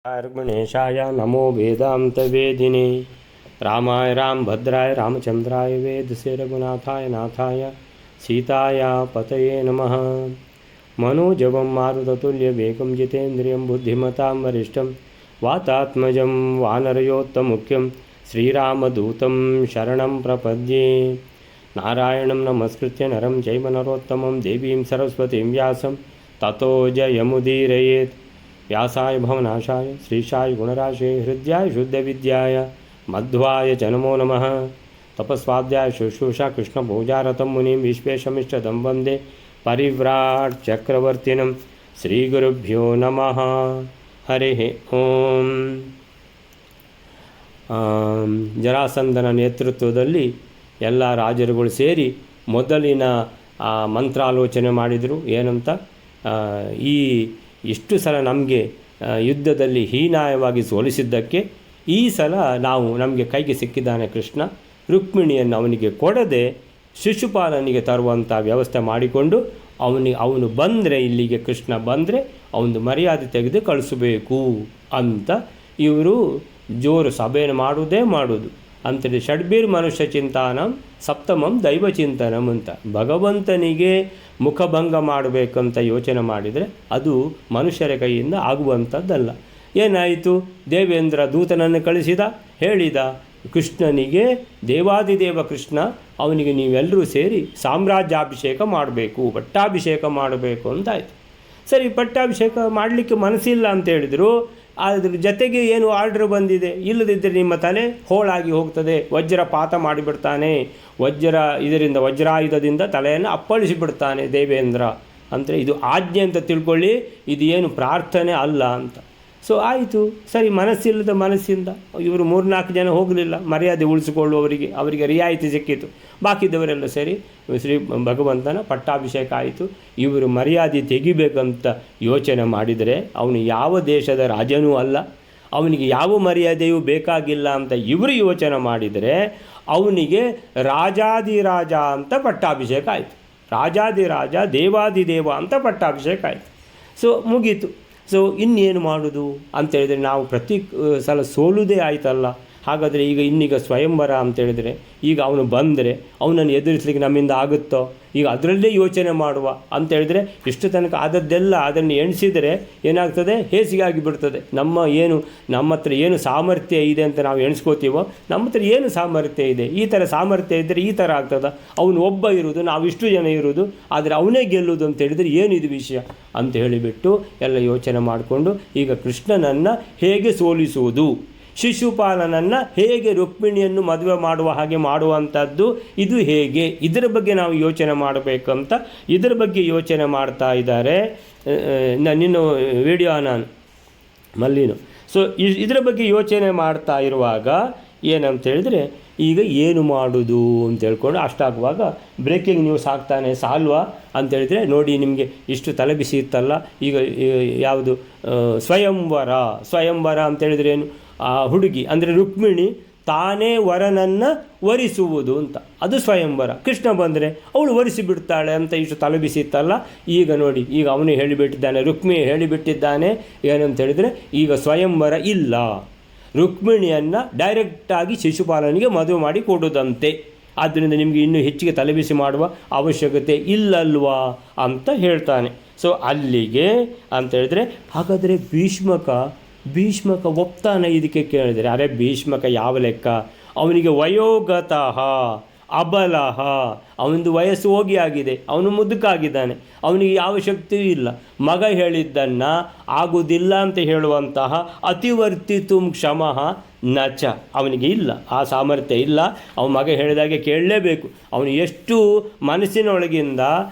गणेशाय नमो वेदान्तवेदिने रामाय रामभद्राय रामचन्द्राय वेदसे रघुनाथाय नाथाय सीताय पतये नमः। मनोजवं मारुततुल्यवेगं जितेन्द्रियं बुद्धिमतां वरिष्ठं वातात्मजं वानरयोत्तमुख्यं श्रीरामदूतं शरणं प्रपद्ये। नारायणं नमस्कृत्य नरं चैव नरोत्तमं देवीं सरस्वतीं व्यासं ततो जयमुदीरयेत्। व्यासाय भवनाशाय श्रीशाय गुणराशे हृद्याय शुद्धविद्याय मध्वाय च नमो नमः। तपस्वाध्याय शुश्रूषा कृष्णपूजारतं मुनिं विश्वेशमिष्टदं वन्दे परिव्राट् चक्रवर्तिनं। श्रीगुरुभ्यो नमः। हरिः ओಂ। ಜರಾಸಂಧನ ನೇತೃತ್ವದಲ್ಲಿ ಎಲ್ಲ ರಾಜರುಗಳು ಸೇರಿ ಮೊದಲಿನ ಮಂತ್ರಾಲೋಚನೆ ಮಾಡಿದರು. ಏನಂತ, ಇಷ್ಟು ಸಲ ನಮಗೆ ಯುದ್ಧದಲ್ಲಿ ಹೀನಾಯವಾಗಿ ಸೋಲಿಸಿದ್ದಕ್ಕೆ ಈ ಸಲ ನಮಗೆ ಕೈಗೆ ಸಿಕ್ಕಿದ್ದಾನೆ ಕೃಷ್ಣ. ರುಕ್ಮಿಣಿಯನ್ನು ಅವನಿಗೆ ಕೊಡದೆ ಶಿಶುಪಾಲನಿಗೆ ತರುವಂಥ ವ್ಯವಸ್ಥೆ ಮಾಡಿಕೊಂಡು ಅವನು ಬಂದರೆ, ಇಲ್ಲಿಗೆ ಕೃಷ್ಣ ಬಂದರೆ ಅವನು ಮರ್ಯಾದೆ ತೆಗೆದು ಕಳಿಸಬೇಕು ಅಂತ ಇವರು ಜೋರು ಸಭೆಯನ್ನು ಮಾಡುವುದು ಅಂತೇಳಿ ಷಡ್ಬೀರ್ ಮನುಷ್ಯ ಚಿಂತಾನಂ ಸಪ್ತಮಂ ದೈವ ಚಿಂತನಂ ಅಂತ ಭಗವಂತನಿಗೆ ಮುಖಭಂಗ ಮಾಡಬೇಕಂತ ಯೋಚನೆ ಮಾಡಿದರೆ ಅದು ಮನುಷ್ಯರ ಕೈಯಿಂದ ಆಗುವಂಥದ್ದಲ್ಲ. ಏನಾಯಿತು, ದೇವೇಂದ್ರ ದೂತನನ್ನು ಕಳಿಸಿದ, ಹೇಳಿದ ಕೃಷ್ಣನಿಗೆ, ದೇವಾದಿದೇವ ಕೃಷ್ಣ ಅವನಿಗೆ ನೀವೆಲ್ಲರೂ ಸೇರಿ ಸಾಮ್ರಾಜ್ಯಾಭಿಷೇಕ ಮಾಡಬೇಕು, ಪಟ್ಟಾಭಿಷೇಕ ಮಾಡಬೇಕು ಅಂತಾಯಿತು. ಸರಿ, ಪಟ್ಟಾಭಿಷೇಕ ಮಾಡಲಿಕ್ಕೆ ಮನಸ್ಸಿಲ್ಲ ಅಂತ ಹೇಳಿದರು. ಅದ್ರ ಜೊತೆಗೆ ಏನು ಆರ್ಡ್ರ್ ಬಂದಿದೆ, ಇಲ್ಲದಿದ್ದರೆ ನಿಮ್ಮ ತಲೆ ಹೋಳಾಗಿ ಹೋಗ್ತದೆ, ವಜ್ರಪಾತ ಮಾಡಿಬಿಡ್ತಾನೆ, ವಜ್ರಾಯುಧದಿಂದ ತಲೆಯನ್ನು ಅಪ್ಪಳಿಸಿಬಿಡ್ತಾನೆ ದೇವೇಂದ್ರ ಅಂದರೆ ಇದು ಆಜ್ಞೆ ಅಂತ ತಿಳ್ಕೊಳ್ಳಿ, ಇದು ಏನು ಪ್ರಾರ್ಥನೆ ಅಲ್ಲ ಅಂತ. ಸೊ ಆಯಿತು, ಸರಿ, ಮನಸ್ಸಿಂದ ಇವರು 3-4 ಜನ ಹೋಗಲಿಲ್ಲ, ಮರ್ಯಾದೆ ಉಳಿಸಿಕೊಳ್ಳುವವರಿಗೆ ಅವರಿಗೆ ರಿಯಾಯಿತಿ ಸಿಕ್ಕಿತು. ಬಾಕಿದವರೆಲ್ಲ ಸರಿ ಶ್ರೀ ಭಗವಂತನ ಪಟ್ಟಾಭಿಷೇಕ ಆಯಿತು. ಇವರು ಮರ್ಯಾದೆ ತೆಗಿಬೇಕಂತ ಯೋಚನೆ ಮಾಡಿದರೆ ಅವನು ಯಾವ ದೇಶದ ರಾಜನೂ ಅಲ್ಲ, ಅವನಿಗೆ ಯಾವ ಮರ್ಯಾದೆಯೂ ಬೇಕಾಗಿಲ್ಲ ಅಂತ ಇವರು ಯೋಚನೆ ಮಾಡಿದರೆ ಅವನಿಗೆ ರಾಜಾದಿರಾಜ ಅಂತ ಪಟ್ಟಾಭಿಷೇಕ ಆಯಿತು. ರಾಜಾದಿರಾಜ ದೇವಾದಿದೇವ ಅಂತ ಪಟ್ಟಾಭಿಷೇಕ ಆಯಿತು. ಸೊ ಮುಗೀತು. ಸೊ ಇನ್ನೇನು ಮಾಡೋದು ಅಂತೇಳಿದರೆ, ನಾವು ಪ್ರತಿ ಸಲ ಸೋಲುವುದೇ ಆಯ್ತಲ್ಲ, ಹಾಗಾದರೆ ಇನ್ನೀಗ ಸ್ವಯಂವರ ಅಂತೇಳಿದರೆ ಈಗ ಅವನು ಬಂದರೆ ಅವನನ್ನು ಎದುರಿಸಲಿಕ್ಕೆ ನಮ್ಮಿಂದ ಆಗುತ್ತೋ, ಈಗ ಅದರಲ್ಲೇ ಯೋಚನೆ ಮಾಡುವ ಅಂತೇಳಿದರೆ ಇಷ್ಟು ತನಕ ಆದದ್ದೆಲ್ಲ ಅದನ್ನು ಎಣಿಸಿದರೆ ಏನಾಗ್ತದೆ, ಹೇಸಿಗಾಗಿ ಬಿಡ್ತದೆ. ನಮ್ಮ ಹತ್ರ ಏನು ಸಾಮರ್ಥ್ಯ ಇದೆ ಅಂತ ನಾವು ಎಣಿಸ್ಕೋತೀವೋ, ನಮ್ಮ ಹತ್ರ ಏನು ಸಾಮರ್ಥ್ಯ ಇದೆ, ಈ ಥರ ಸಾಮರ್ಥ್ಯ ಇದ್ದರೆ ಈ ಥರ ಆಗ್ತದೆ. ಅವನು ಒಬ್ಬ ಇರುವುದು, ನಾವು ಇಷ್ಟು ಜನ ಇರುವುದು, ಆದರೆ ಅವನೇ ಗೆಲ್ಲುವುದು ಅಂತ ಹೇಳಿದರೆ ಏನಿದು ವಿಷಯ ಅಂತ ಹೇಳಿಬಿಟ್ಟು ಎಲ್ಲ ಯೋಚನೆ ಮಾಡಿಕೊಂಡು ಈಗ ಕೃಷ್ಣನನ್ನು ಹೇಗೆ ಸೋಲಿಸುವುದು, ಶಿಶುಪಾಲನನ್ನು ಹೇಗೆ ರುಕ್ಮಿಣಿಯನ್ನು ಮದುವೆ ಮಾಡುವ ಹಾಗೆ ಮಾಡುವಂಥದ್ದು, ಇದು ಹೇಗೆ, ಇದರ ಬಗ್ಗೆ ನಾವು ಯೋಚನೆ ಮಾಡಬೇಕಂತ ಇದರ ಬಗ್ಗೆ ಯೋಚನೆ ಮಾಡ್ತಾ ಇದ್ದಾರೆ. ನಿನ್ನ ವಿಡಿಯೋ ನಾನು ಮಲ್ಲಿನು. ಸೊ ಇದರ ಬಗ್ಗೆ ಯೋಚನೆ ಮಾಡ್ತಾ ಇರುವಾಗ ಏನಂತ ಹೇಳಿದರೆ, ಈಗ ಏನು ಮಾಡೋದು ಅಂತ ಹೇಳ್ಕೊಂಡು ಅಷ್ಟಾಗುವಾಗ ಬ್ರೇಕಿಂಗ್ ನ್ಯೂಸ್ ಆಗ್ತಾನೆ ಸಾಲ್ವಾ ಅಂತೇಳಿದರೆ, ನೋಡಿ ನಿಮಗೆ ಇಷ್ಟು ತಲೆಬಿಸಿ ಇತ್ತಲ್ಲ, ಈಗ ಯಾವುದು ಸ್ವಯಂವರ ಅಂತೇಳಿದರೆ ಏನು, ಆ ಹುಡುಗಿ ಅಂದರೆ ರುಕ್ಮಿಣಿ ತಾನೇ ವರನನ್ನು ವರಿಸುವುದು ಅಂತ, ಅದು ಸ್ವಯಂವರ. ಕೃಷ್ಣ ಬಂದರೆ ಅವಳು ವರಿಸಿಬಿಡ್ತಾಳೆ ಅಂತ ಇಷ್ಟು ತಲೆಬಿಸಿ ಇತ್ತಲ್ಲ, ಈಗ ನೋಡಿ, ಈಗ ಅವನು ಹೇಳಿಬಿಟ್ಟಿದ್ದಾನೆ, ರುಕ್ಮಿಣಿ ಹೇಳಿಬಿಟ್ಟಿದ್ದಾನೆ ಏನಂತ ಹೇಳಿದರೆ, ಈಗ ಸ್ವಯಂವರ ಇಲ್ಲ, ರುಕ್ಮಿಣಿಯನ್ನು ಡೈರೆಕ್ಟಾಗಿ ಶಿಶುಪಾಲನಿಗೆ ಮದುವೆ ಮಾಡಿ ಕೊಡೋದಂತೆ. ಆದ್ದರಿಂದ ನಿಮಗೆ ಇನ್ನೂ ಹೆಚ್ಚಿಗೆ ತಲೆಬಿಸಿ ಮಾಡುವ ಅವಶ್ಯಕತೆ ಇಲ್ಲಲ್ವಾ ಅಂತ ಹೇಳ್ತಾನೆ. ಸೊ ಅಲ್ಲಿಗೆ ಅಂತ ಹೇಳಿದರೆ, ಹಾಗಾದರೆ ಭೀಷ್ಮಕ ಒಪ್ತಾನೆ ಇದಕ್ಕೆ ಕೇಳಿದರೆ, ಅರೆ ಭೀಷ್ಮಕ ಯಾವ ಲೆಕ್ಕ, ಅವನಿಗೆ ವಯೋಗತಃ ಅಬಲಃ, ಅವನದು ವಯಸ್ಸು ಹೋಗಿ ಆಗಿದೆ, ಅವನು ಮುದುಕಾಗಿದ್ದಾನೆ, ಅವನಿಗೆ ಯಾವ ಶಕ್ತಿಯೂ ಇಲ್ಲ. ಮಗ ಹೇಳಿದ್ದನ್ನು ಆಗುವುದಿಲ್ಲ ಅಂತ ಹೇಳುವಂತಹ ಅತಿವರ್ತಿತು ಕ್ಷಮಃ ನಚ, ಅವನಿಗೆ ಇಲ್ಲ, ಆ ಸಾಮರ್ಥ್ಯ ಇಲ್ಲ. ಅವನ ಮಗ ಹೇಳಿದಾಗೆ ಕೇಳಲೇಬೇಕು. ಅವನು ಎಷ್ಟು ಮನಸ್ಸಿನೊಳಗಿಂದ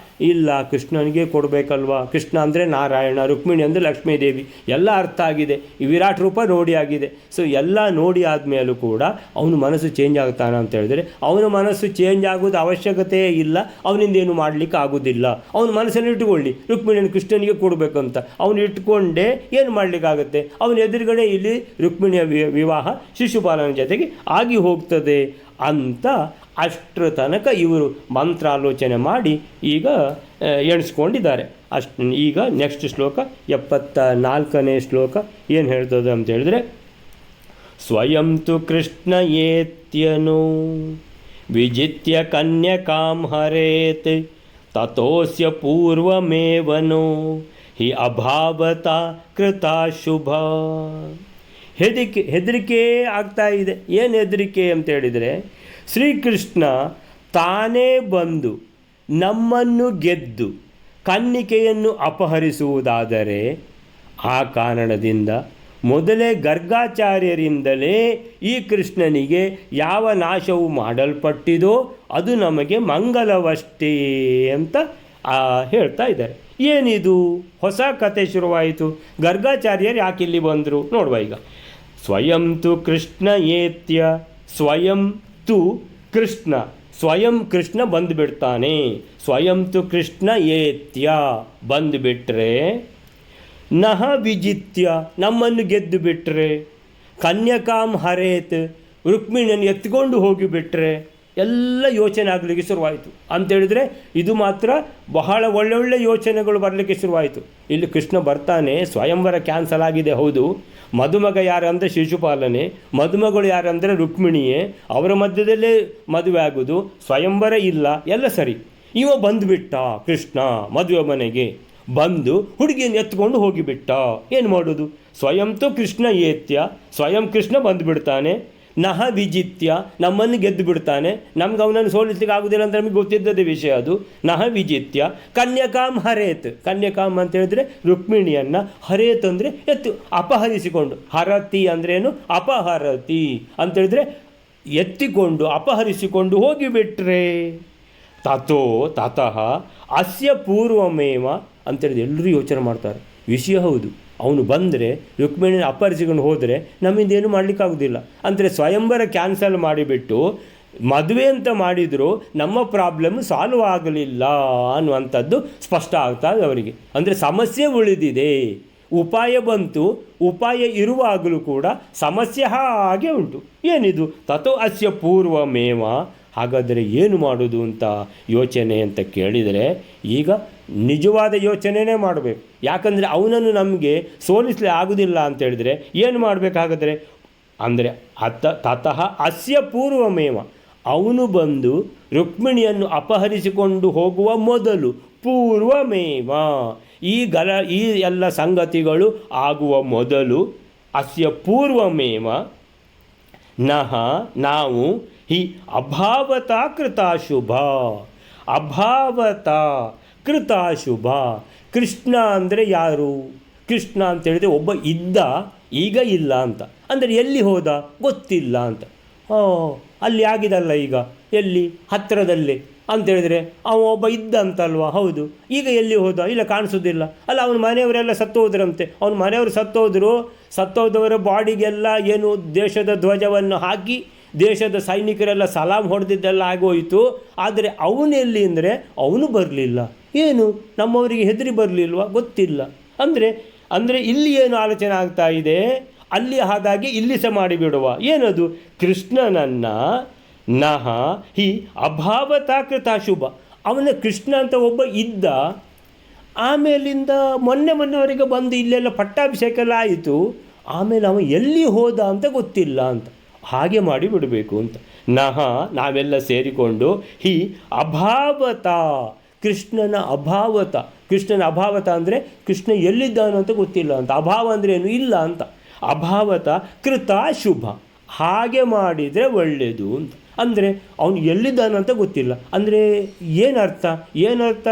ಇಲ್ಲ, ಕೃಷ್ಣನಿಗೆ ಕೊಡಬೇಕಲ್ವ, ಕೃಷ್ಣ ಅಂದರೆ ನಾರಾಯಣ, ರುಕ್ಮಿಣಿ ಅಂದರೆ ಲಕ್ಷ್ಮೀದೇವಿ, ಎಲ್ಲ ಅರ್ಥ ಆಗಿದೆ, ಈ ವಿರಾಟ್ ರೂಪ ನೋಡಿ ಆಗಿದೆ. ಸೊ ಎಲ್ಲ ನೋಡಿ ಆದಮೇಲೂ ಕೂಡ ಅವನ ಮನಸ್ಸು ಚೇಂಜ್ ಆಗ್ತಾನೆ ಅಂತ ಹೇಳಿದರೆ, ಅವನ ಮನಸ್ಸು ಚೇಂಜ್ ಆಗೋದು ಅವಶ್ಯಕತೆಯೇ ಇಲ್ಲ, ಅವನಿಂದ ಏನು ಮಾಡಲಿಕ್ಕೆ ಆಗೋದಿಲ್ಲ. ಅವನ ಮನಸ್ಸನ್ನು ಇಟ್ಟುಕೊಳ್ಳಿ, ರುಕ್ಮಿಣಿಯನ್ನು ಕೃಷ್ಣನಿಗೆ ಕೊಡಬೇಕಂತ ಅವನು ಇಟ್ಕೊಂಡೇ ಏನು ಮಾಡಲಿಕ್ಕಾಗುತ್ತೆ. ಅವನ ಎದುರುಗಡೆ ಇಲ್ಲಿ ರುಕ್ಮಿಣಿಯ ವಿವಾಹ ಶಿಶುಪಾಲನ ಜೊತೆಗೆ ಆಗಿ ಹೋಗ್ತದೆ ಅಂತ ಅಷ್ಟರ ತನಕ ಇವರು ಮಂತ್ರಾಲೋಚನೆ ಮಾಡಿ ಈಗ ಎಣಿಸ್ಕೊಂಡಿದ್ದಾರೆ. ಅಷ್ಟು. ಈಗ ನೆಕ್ಸ್ಟ್ ಶ್ಲೋಕ 74ನೇ ಶ್ಲೋಕ ಏನು ಹೇಳ್ತದೆ ಅಂತ ಹೇಳಿದ್ರೆ, ಸ್ವಯಂ ತು ಕೃಷ್ಣ ಏತ್ಯನು ವಿಜಿತ್ಯ ಕನ್ಯಕಾಂ ಹರೇತ್ ತತೋಸ್ಯ ಪೂರ್ವಮೇವನೋ ಹಿ ಅಭಾವತ ಕೃತ ಶುಭ. ಹೆದರಿಕೆ ಆಗ್ತಾ ಇದೆ. ಏನು ಹೆದರಿಕೆ ಅಂತ ಹೇಳಿದರೆ, ಶ್ರೀಕೃಷ್ಣ ತಾನೇ ಬಂದು ನಮ್ಮನ್ನು ಗೆದ್ದು ಕನ್ನಿಕೆಯನ್ನು ಅಪಹರಿಸುವುದಾದರೆ ಆ ಕಾರಣದಿಂದ ಮೊದಲೇ ಗರ್ಗಾಚಾರ್ಯರಿಂದಲೇ ಈ ಕೃಷ್ಣನಿಗೆ ಯಾವ ನಾಶವು ಮಾಡಲ್ಪಟ್ಟಿದೋ ಅದು ನಮಗೆ ಮಂಗಲವಷ್ಟೇ ಅಂತ ಹೇಳ್ತಾ ಇದ್ದಾರೆ. ಏನಿದು ಹೊಸ ಕತೆ ಶುರುವಾಯಿತು? ಗರ್ಗಾಚಾರ್ಯರು ಯಾಕೆ ಇಲ್ಲಿ ಬಂದರು ನೋಡುವ. ಈಗ ಸ್ವಯಂ ತು ಕೃಷ್ಣ ಏತ್ಯ, ಸ್ವಯಂ ತು ಕೃಷ್ಣ, ಸ್ವಯಂ ಕೃಷ್ಣ ಬಂದುಬಿಡ್ತಾನೆ. ಸ್ವಯಂ ತು ಕೃಷ್ಣ ಏತ್ಯ ಬಂದುಬಿಟ್ರೆ, ನಹ ವಿಜಿತ್ಯ ನಮ್ಮನ್ನು ಗೆದ್ದು ಬಿಟ್ಟರೆ, ಕನ್ಯಕಾಂ ಹರೇತ್ ರುಕ್ಮಿಣಿಯನ್ನು ಎತ್ಕೊಂಡು ಹೋಗಿಬಿಟ್ರೆ ಎಲ್ಲ ಯೋಚನೆ ಆಗಲಿಕ್ಕೆ ಶುರುವಾಯಿತು. ಅಂತೇಳಿದರೆ ಇದು ಮಾತ್ರ ಬಹಳ ಒಳ್ಳೊಳ್ಳೆ ಯೋಚನೆಗಳು ಬರಲಿಕ್ಕೆ ಶುರುವಾಯಿತು. ಇಲ್ಲಿ ಕೃಷ್ಣ ಬರ್ತಾನೆ, ಸ್ವಯಂವರ ಕ್ಯಾನ್ಸಲ್ ಆಗಿದೆ, ಹೌದು. ಮದುಮಗ ಯಾರಂದರೆ ಶಿಶುಪಾಲನೆ, ಮದುಮಗಳು ಯಾರಂದರೆ ರುಕ್ಮಿಣಿಯೇ, ಅವರ ಮಧ್ಯದಲ್ಲೇ ಮದುವೆ ಆಗೋದು, ಸ್ವಯಂವರ ಇಲ್ಲ, ಎಲ್ಲ ಸರಿ. ಇವ ಬಂದುಬಿಟ್ಟ ಕೃಷ್ಣ ಮದುವೆ ಮನೆಗೆ ಬಂದು ಹುಡುಗಿಯನ್ನು ಎತ್ಕೊಂಡು ಹೋಗಿಬಿಟ್ಟ. ಏನು ಮಾಡೋದು? ಸ್ವಯಂ ತು ಕೃಷ್ಣ ಏತ್ಯ, ಸ್ವಯಂ ಕೃಷ್ಣ ಬಂದುಬಿಡ್ತಾನೆ. ನಹ ವಿಜಿತ್ಯ ನಮ್ಮನ್ನು ಗೆದ್ದು ಬಿಡ್ತಾನೆ. ನಮ್ಗೆ ಅವನನ್ನು ಸೋಲಿಸ್ಲಿಕ್ಕೆ ಆಗೋದಿಲ್ಲ ಅಂತ ನಮಗೆ ಗೊತ್ತಿದ್ದದೇ ವಿಷಯ ಅದು. ನಹ ವಿಜಿತ್ಯ ಕನ್ಯಕಾಂ ಹರೇತ್, ಕನ್ಯಕಾಂ ಅಂತ ಹೇಳಿದ್ರೆ ರುಕ್ಮಿಣಿಯನ್ನು, ಹರೇತ್ ಅಂದರೆ ಎತ್ತು ಅಪಹರಿಸಿಕೊಂಡು, ಹರತಿ ಅಂದ್ರೇನು ಅಪಹರತಿ ಅಂತೇಳಿದ್ರೆ ಎತ್ತಿಕೊಂಡು ಅಪಹರಿಸಿಕೊಂಡು ಹೋಗಿಬಿಟ್ರೆ, ತತಃ ಅಸ್ಯ ಪೂರ್ವಮೇವ ಅಂತೇಳಿದ್ರೆ ಎಲ್ಲರೂ ಯೋಚನೆ ಮಾಡ್ತಾರೆ. ವಿಷಯ ಹೌದು, ಅವನು ಬಂದರೆ ರುಕ್ಮಿಣಿನ ಅಪಹರಿಸಿಕೊಂಡು ಹೋದರೆ ನಮ್ಮಿಂದ ಏನು ಮಾಡಲಿಕ್ಕಾಗೋದಿಲ್ಲ. ಅಂದರೆ ಸ್ವಯಂವರ ಕ್ಯಾನ್ಸಲ್ ಮಾಡಿಬಿಟ್ಟು ಮದುವೆ ಅಂತ ಮಾಡಿದರೂ ನಮ್ಮ ಪ್ರಾಬ್ಲಮ್ ಸಾಲ್ವ್ ಆಗಲಿಲ್ಲ ಅನ್ನುವಂಥದ್ದು ಸ್ಪಷ್ಟ ಆಗ್ತದೆ ಅವರಿಗೆ. ಅಂದರೆ ಸಮಸ್ಯೆ ಉಳಿದಿದೆ, ಉಪಾಯ ಬಂತು, ಉಪಾಯ ಇರುವಾಗಲೂ ಕೂಡ ಸಮಸ್ಯೆ ಹಾಗೆ ಉಂಟು. ಏನಿದು? ತಥೋ ಅಸ್ಯ ಪೂರ್ವಮೇವ. ಹಾಗಾದರೆ ಏನು ಮಾಡೋದು ಅಂತ ಯೋಚನೆ ಅಂತ ಕೇಳಿದರೆ, ಈಗ ನಿಜವಾದ ಯೋಚನೆಯೇ ಮಾಡಬೇಕು. ಯಾಕಂದರೆ ಅವನನ್ನು ನಮಗೆ ಸೋಲಿಸಲೇ ಆಗೋದಿಲ್ಲ ಅಂತೇಳಿದರೆ ಏನು ಮಾಡಬೇಕಾಗಾದರೆ ಅಂದರೆ ತತಃ ಅಸ್ಯ ಪೂರ್ವಮೇವ, ಅವನು ಬಂದು ರುಕ್ಮಿಣಿಯನ್ನು ಅಪಹರಿಸಿಕೊಂಡು ಹೋಗುವ ಮೊದಲು, ಪೂರ್ವಮೇವ ಈ ಎಲ್ಲ ಸಂಗತಿಗಳು ಆಗುವ ಮೊದಲು, ಅಸ್ಯ ಪೂರ್ವಮೇವ ನಹ ನಾವು ಹಿ ಅಭಾವತ ಕೃತಾಶುಭ, ಅಭಾವತ ಕೃತಾಶುಭ. ಕೃಷ್ಣ ಅಂದರೆ ಯಾರು? ಕೃಷ್ಣ ಅಂತೇಳಿದರೆ ಒಬ್ಬ ಇದ್ದ, ಈಗ ಇಲ್ಲ ಅಂತ. ಅಂದರೆ ಎಲ್ಲಿ ಹೋದ ಗೊತ್ತಿಲ್ಲ ಅಂತ. ಅಲ್ಲಿ ಆಗಿದಲ್ಲ, ಈಗ ಎಲ್ಲಿ ಹತ್ತಿರದಲ್ಲಿ ಅಂತೇಳಿದರೆ ಅವ ಒಬ್ಬ ಇದ್ದ ಅಂತಲ್ವ? ಹೌದು. ಈಗ ಎಲ್ಲಿ ಹೋದ? ಇಲ್ಲ, ಕಾಣಿಸೋದಿಲ್ಲ. ಅಲ್ಲ, ಅವನ ಮನೆಯವರೆಲ್ಲ ಸತ್ತೋದ್ರಂತೆ. ಅವನ ಮನೆಯವರು ಸತ್ತೋದವರ ಬಾಡಿಗೆಲ್ಲ ಏನು ದೇಶದ ಧ್ವಜವನ್ನು ಹಾಕಿ ದೇಶದ ಸೈನಿಕರೆಲ್ಲ ಸಲಾಂ ಹೊಡೆದಿದ್ದೆಲ್ಲ ಆಗೋಯಿತು. ಆದರೆ ಅವನು ಎಲ್ಲಿ ಅಂದರೆ ಅವನು ಬರಲಿಲ್ಲ. ಏನು ನಮ್ಮವರಿಗೆ ಹೆದರಿ ಬರಲಿಲ್ವ? ಗೊತ್ತಿಲ್ಲ. ಅಂದರೆ ಇಲ್ಲಿ ಏನು ಆಲೋಚನೆ ಆಗ್ತಾ ಇದೆ, ಅಲ್ಲಿ ಹಾಗಾಗಿ ಇಲ್ಲಿ ಸಹ ಮಾಡಿಬಿಡುವ. ಏನದು? ಕೃಷ್ಣನನ್ನು ನಹ ಹಿ ಅಭಾವತ ಕೃತಾಶುಭ. ಅವನ ಕೃಷ್ಣ ಅಂತ ಒಬ್ಬ ಇದ್ದ, ಆಮೇಲಿಂದ ಮೊನ್ನೆವರೆಗೆ ಬಂದು ಇಲ್ಲೆಲ್ಲ ಪಟ್ಟಾಭಿಷೇಕ ಎಲ್ಲ ಆಯಿತು, ಆಮೇಲೆ ಅವ ಎಲ್ಲಿ ಹೋದ ಅಂತ ಗೊತ್ತಿಲ್ಲ ಅಂತ. ಹಾಗೆ ಮಾಡಿ ಬಿಡಬೇಕು ಅಂತ. ನಹ ನಾವೆಲ್ಲ ಸೇರಿಕೊಂಡು ಹಿ ಅಭಾವತ ಕೃಷ್ಣನ ಅಭಾವತ. ಕೃಷ್ಣನ ಅಭಾವತ ಅಂದರೆ ಕೃಷ್ಣ ಎಲ್ಲಿದ್ದಾನು ಅಂತ ಗೊತ್ತಿಲ್ಲ ಅಂತ. ಅಭಾವ ಅಂದರೆ ಏನು? ಇಲ್ಲ ಅಂತ. ಅಭಾವತ ಕೃತ ಶುಭ, ಹಾಗೆ ಮಾಡಿದರೆ ಒಳ್ಳೆಯದು ಅಂತ. ಅಂದರೆ ಅವನು ಎಲ್ಲಿದ್ದಾನಂತ ಗೊತ್ತಿಲ್ಲ. ಅಂದರೆ ಏನರ್ಥ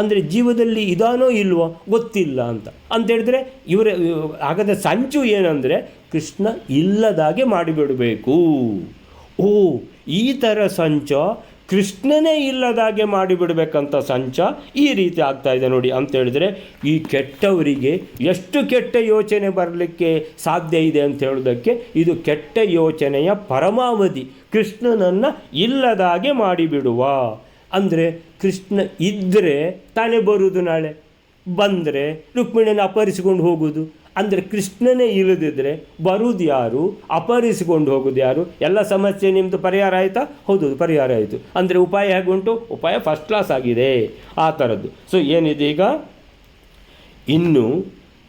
ಅಂದರೆ ಜೀವದಲ್ಲಿ ಇದಾನೋ ಇಲ್ವೋ ಗೊತ್ತಿಲ್ಲ ಅಂತ ಹೇಳಿದ್ರೆ ಇವರ ಹಾಗಾದರೆ ಸಂಚು ಏನಂದರೆ ಕೃಷ್ಣ ಇಲ್ಲದಾಗೆ ಮಾಡಿಬಿಡಬೇಕು. ಈ ಥರ ಸಂಚ, ಕೃಷ್ಣನೇ ಇಲ್ಲದಾಗೆ ಮಾಡಿಬಿಡ್ಬೇಕಂತ ಸಂಚ ಈ ರೀತಿ ಆಗ್ತಾ ಇದೆ ನೋಡಿ ಅಂತೇಳಿದರೆ, ಈ ಕೆಟ್ಟವರಿಗೆ ಎಷ್ಟು ಕೆಟ್ಟ ಯೋಚನೆ ಬರಲಿಕ್ಕೆ ಸಾಧ್ಯ ಇದೆ ಅಂತ ಹೇಳೋದಕ್ಕೆ ಇದು ಕೆಟ್ಟ ಯೋಚನೆಯ ಪರಮಾವಧಿ. ಕೃಷ್ಣನನ್ನು ಇಲ್ಲದಾಗೆ ಮಾಡಿಬಿಡುವ ಅಂದರೆ ಕೃಷ್ಣ ಇದ್ದರೆ ತಾನೇ ಬರುವುದು, ನಾಳೆ ಬಂದರೆ ರುಕ್ಮಿಣಿಯನ್ನು ಅಪಹರಿಸಿಕೊಂಡು ಹೋಗುವುದು. ಅಂದರೆ ಕೃಷ್ಣನೇ ಇಲ್ಲದಿದ್ದರೆ ಬರುವುದು ಯಾರು? ಅಪಹರಿಸಿಕೊಂಡು ಹೋಗೋದು ಯಾರು? ಎಲ್ಲ ಸಮಸ್ಯೆ ನಿಮ್ಮದು ಪರಿಹಾರ ಆಯಿತಾ? ಹೌದು, ಪರಿಹಾರ ಆಯಿತು. ಅಂದರೆ ಉಪಾಯ ಹೇಗುಂಟು? ಉಪಾಯ ಫಸ್ಟ್ ಕ್ಲಾಸ್ ಆಗಿದೆ ಆ ಥರದ್ದು. ಸೊ ಏನಿದೆ ಈಗ ಇನ್ನು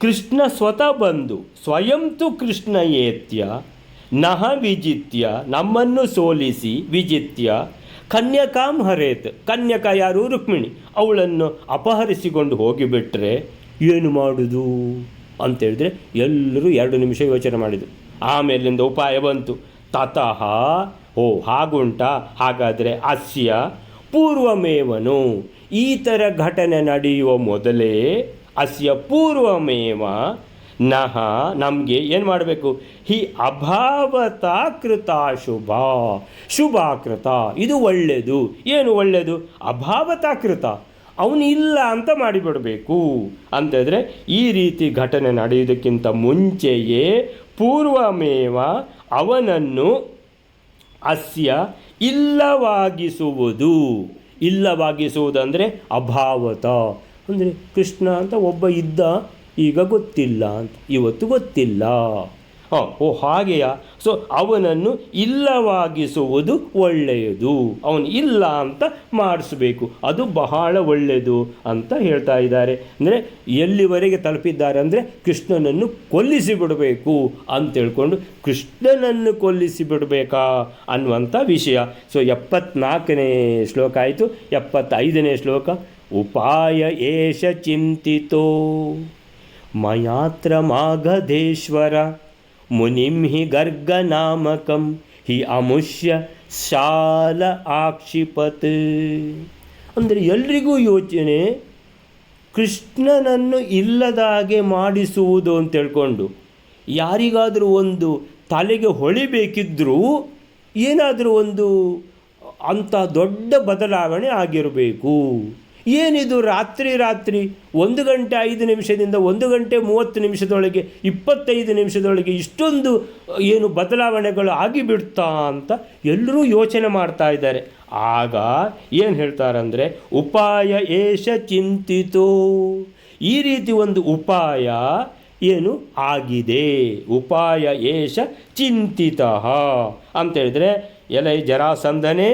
ಕೃಷ್ಣ ಸ್ವತಃ ಬಂದು ಸ್ವಯಂ ತು ಕೃಷ್ಣ ಏತ್ಯ ನಹ ವಿಜಿತ್ಯ, ನಮ್ಮನ್ನು ಸೋಲಿಸಿ ವಿಜಿತ್ಯ ಕನ್ಯಕಾಂ ಹರೇತ್, ಕನ್ಯಕ ಯಾರು? ರುಕ್ಮಿಣಿ. ಅವಳನ್ನು ಅಪಹರಿಸಿಕೊಂಡು ಹೋಗಿಬಿಟ್ರೆ ಏನು ಮಾಡುವುದು ಅಂತೇಳಿದ್ರೆ ಎಲ್ಲರೂ 2 ನಿಮಿಷ ಯೋಚನೆ ಮಾಡಿದರು. ಆಮೇಲಿಂದ ಉಪಾಯ ಬಂತು. ತತಃ, ಓ ಹಾಗುಂಟಾ, ಹಾಗಾದರೆ ಅಸ್ಯ ಪೂರ್ವಮೇವನು, ಈ ಥರ ಘಟನೆ ನಡೆಯುವ ಮೊದಲೇ ಅಸ್ಯ ಪೂರ್ವಮೇವ ನಹ, ನಮಗೆ ಏನು ಮಾಡಬೇಕು? ಹಿ ಅಭಾವತ ಕೃತ ಶುಭ, ಶುಭಾಕೃತ, ಇದು ಒಳ್ಳೆಯದು. ಏನು ಒಳ್ಳೆಯದು? ಅಭಾವತ ಕೃತ, ಅವನು ಇಲ್ಲ ಅಂತ ಮಾಡಿಬಿಡಬೇಕು ಅಂತಂದರೆ ಈ ರೀತಿ ಘಟನೆ ನಡೆಯುವುದಕ್ಕಿಂತ ಮುಂಚೆಯೇ ಪೂರ್ವಮೇವ ಅವನನ್ನು ಅಸ್ಯ ಇಲ್ಲವಾಗಿಸುವುದು. ಇಲ್ಲವಾಗಿಸುವುದಂದರೆ ಅಭಾವತ, ಅಂದರೆ ಕೃಷ್ಣ ಅಂತ ಒಬ್ಬ ಇದ್ದ, ಈಗ ಗೊತ್ತಿಲ್ಲ ಅಂತ, ಇವತ್ತು ಗೊತ್ತಿಲ್ಲ. ಓ ಹಾಗೆಯಾ? ಸೊ ಅವನನ್ನು ಇಲ್ಲವಾಗಿಸುವುದು ಒಳ್ಳೆಯದು, ಅವನು ಇಲ್ಲ ಅಂತ ಮಾಡಿಸ್ಬೇಕು, ಅದು ಬಹಳ ಒಳ್ಳೆಯದು ಅಂತ ಹೇಳ್ತಾ ಇದ್ದಾರೆ. ಅಂದರೆ ಎಲ್ಲಿವರೆಗೆ ತಲುಪಿದ್ದಾರೆ ಅಂದರೆ ಕೃಷ್ಣನನ್ನು ಕೊಲ್ಲಿಸಿ ಬಿಡಬೇಕು ಅಂತ ಹೇಳ್ಕೊಂಡು ಕೃಷ್ಣನನ್ನು ಕೊಲ್ಲಿಸಿ ಬಿಡಬೇಕಾ ಅನ್ನುವಂಥ ವಿಷಯ. ಸೊ 74ನೇ ಶ್ಲೋಕ ಆಯಿತು. 75ನೇ ಶ್ಲೋಕ. ಉಪಾಯ ಏಷ ಚಿಂತಿತೋ ಮಯಾತ್ರ ಮಾಗಧೇಶ್ವರ ಮುನಿಂ ಹಿ ಗರ್ಗನಾಮಕಂ ಹಿ ಅಮುಷ್ಯ ಶಾಲ ಆಕ್ಷಿಪತ್. ಅಂದರೆ ಎಲ್ರಿಗೂ ಯೋಚನೆ ಕೃಷ್ಣನನ್ನು ಇಲ್ಲದಾಗೆ ಮಾಡಿಸುವುದು ಅಂತ ಹೇಳ್ಕೊಂಡು, ಯಾರಿಗಾದರೂ ಒಂದು ತಲೆಗೆ ಹೊಳಿಬೇಕಿದ್ದರೂ ಏನಾದರೂ ಒಂದು ಅಂಥ ದೊಡ್ಡ ಬದಲಾವಣೆ ಆಗಿರಬೇಕು. ಏನಿದು ರಾತ್ರಿ 1 ಗಂಟೆ 5 ನಿಮಿಷದಿಂದ 1 ಗಂಟೆ 30 ನಿಮಿಷದೊಳಗೆ 25 ನಿಮಿಷದೊಳಗೆ ಇಷ್ಟೊಂದು ಏನು ಬದಲಾವಣೆಗಳು ಆಗಿಬಿಡ್ತಾ ಅಂತ ಎಲ್ಲರೂ ಯೋಚನೆ ಮಾಡ್ತಾ ಇದ್ದಾರೆ. ಆಗ ಏನು ಹೇಳ್ತಾರಂದರೆ ಉಪಾಯ ಏಷ ಚಿಂತಿತೋ, ಈ ರೀತಿ ಒಂದು ಉಪಾಯ ಏನು ಆಗಿದೆ. ಉಪಾಯ ಏಷ ಚಿಂತಿತಃ ಅಂತೇಳಿದರೆ, ಎಲೈ ಜರಾಸಂಧನೇ,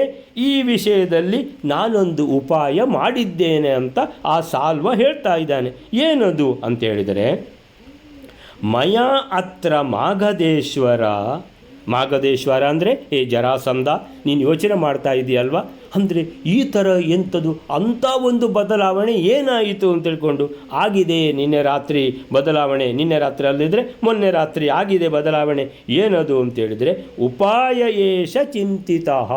ಈ ವಿಷಯದಲ್ಲಿ ನಾನೊಂದು ಉಪಾಯ ಮಾಡಿದ್ದೇನೆ ಅಂತ ಆ ಸಾಲ್ವ ಹೇಳ್ತಾ ಇದ್ದಾನೆ. ಏನದು ಅಂತೇಳಿದರೆ, ಮಯಾ ಅತ್ರ ಮಾಗಧೇಶ್ವರ. ಮಾಗಧೇಶ್ವರ ಅಂದರೆ ಏ ಜರಾಸಂಧ, ನೀನು ಯೋಚನೆ ಮಾಡ್ತಾ ಇದೆಯಲ್ವ, ಅಂದರೆ ಈ ಥರ ಎಂಥದ್ದು ಅಂಥ ಒಂದು ಬದಲಾವಣೆ ಏನಾಯಿತು ಅಂತ ತಿಳ್ಕೊಂಡು ಆಗಿದೆ. ನಿನ್ನೆ ರಾತ್ರಿ ಬದಲಾವಣೆ, ನಿನ್ನೆ ರಾತ್ರಿ ಅಲ್ಲಿದ್ದರೆ ಮೊನ್ನೆ ರಾತ್ರಿ ಆಗಿದೆ ಬದಲಾವಣೆ. ಏನದು ಅಂತೇಳಿದರೆ ಉಪಾಯ ಏಷ ಚಿಂತಿತಃ,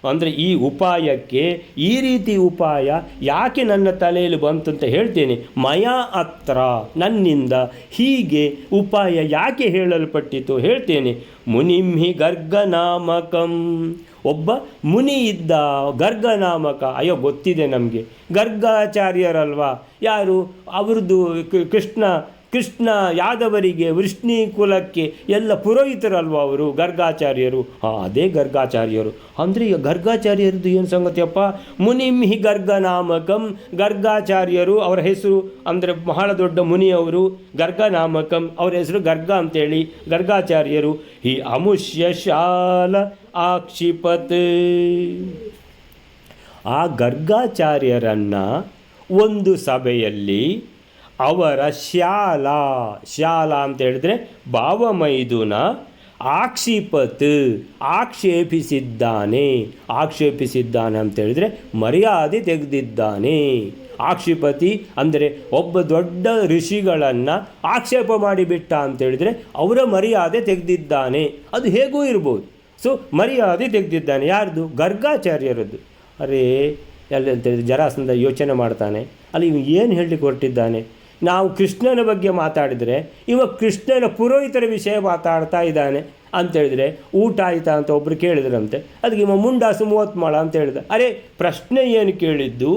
ಅಂದರೆ ಈ ಉಪಾಯಕ್ಕೆ, ಈ ರೀತಿ ಉಪಾಯ ಯಾಕೆ ನನ್ನ ತಲೆಯಲ್ಲಿ ಬಂತು ಅಂತ ಹೇಳ್ತೇನೆ. ಮಯಾ ಅತ್ರ, ನನ್ನಿಂದ ಹೀಗೆ ಉಪಾಯ ಯಾಕೆ ಹೇಳಲ್ಪಟ್ಟಿತು ಹೇಳ್ತೇನೆ. ಮುನಿಂಹಿ ಗರ್ಗನಾಮಕಂ, ಒಬ್ಬ ಮುನಿ ಇದ್ದ ಗರ್ಗನಾಮಕ. ಅಯ್ಯೋ ಗೊತ್ತಿದೆ ನಮಗೆ, ಗರ್ಗಾಚಾರ್ಯರಲ್ವಾ ಯಾರು? ಅವ್ರದ್ದು ಕೃಷ್ಣ ಯಾದವರಿಗೆ, ವೃಷ್ಣಿ ಕುಲಕ್ಕೆ ಎಲ್ಲ ಪುರೋಹಿತರಲ್ವ ಅವರು, ಗರ್ಗಾಚಾರ್ಯರು. ಅದೇ ಗರ್ಗಾಚಾರ್ಯರು ಅಂದರೆ ಈಗ ಗರ್ಗಾಚಾರ್ಯರದ್ದು ಏನು ಸಂಗತಿಯಪ್ಪ? ಮುನಿಂಹಿ ಗರ್ಗನಾಮಕಂ, ಗರ್ಗಾಚಾರ್ಯರು ಅವರ ಹೆಸರು, ಅಂದರೆ ಬಹಳ ದೊಡ್ಡ ಮುನಿಯವರು. ಗರ್ಗನಾಮಕಂ ಅವರ ಹೆಸರು ಗರ್ಗ ಅಂತೇಳಿ, ಗರ್ಗಾಚಾರ್ಯರು. ಹಿ ಅಮುಷ್ಯ ಶಾಲ ಆಕ್ಷಿಪತ್. ಆ ಗರ್ಗಾಚಾರ್ಯರನ್ನು ಒಂದು ಸಭೆಯಲ್ಲಿ ಅವರ ಶಾಲ ಅಂತ ಹೇಳಿದ್ರೆ ಭಾವಮೈದುನ ಆಕ್ಷಿಪತ್, ಆಕ್ಷೇಪಿಸಿದ್ದಾನೆ ಅಂತ ಹೇಳಿದರೆ ಮರ್ಯಾದೆ ತೆಗೆದಿದ್ದಾನೆ. ಆಕ್ಷಿಪತಿ ಅಂದರೆ ಒಬ್ಬ ದೊಡ್ಡ ಋಷಿಗಳನ್ನು ಆಕ್ಷೇಪ ಮಾಡಿಬಿಟ್ಟ ಅಂತೇಳಿದರೆ ಅವರ ಮರ್ಯಾದೆ ತೆಗೆದಿದ್ದಾನೆ. ಅದು ಹೇಗೂ ಇರ್ಬೋದು. ಸೊ ಮರ್ಯಾದೆ ತೆಗೆದಿದ್ದಾನೆ. ಯಾರ್ದು? ಗರ್ಗಾಚಾರ್ಯರದ್ದು. ಅರೇ ಎಲ್ಲ ಅಂತೇಳಿದ್ರೆ ಜರಾಸಂಧ ಯೋಚನೆ ಮಾಡ್ತಾನೆ, ಅಲ್ಲಿ ಇವ ಏನು ಹೇಳಲಿಕ್ಕೆ ಹೊರಟಿದ್ದಾನೆ? ನಾವು ಕೃಷ್ಣನ ಬಗ್ಗೆ ಮಾತಾಡಿದರೆ ಇವ ಕೃಷ್ಣನ ಪುರೋಹಿತರ ವಿಷಯ ಮಾತಾಡ್ತಾ ಇದ್ದಾನೆ ಅಂತೇಳಿದರೆ, ಊಟ ಆಯಿತಾ ಅಂತ ಒಬ್ಬರು ಕೇಳಿದ್ರಂತೆ. ಅದಕ್ಕೆ ಇವ ಮುಂಡಾಸು 30 ಮೊಳ ಅಂತ ಹೇಳಿದ. ಅರೆ ಪ್ರಶ್ನೆ ಏನು ಕೇಳಿದ್ದು,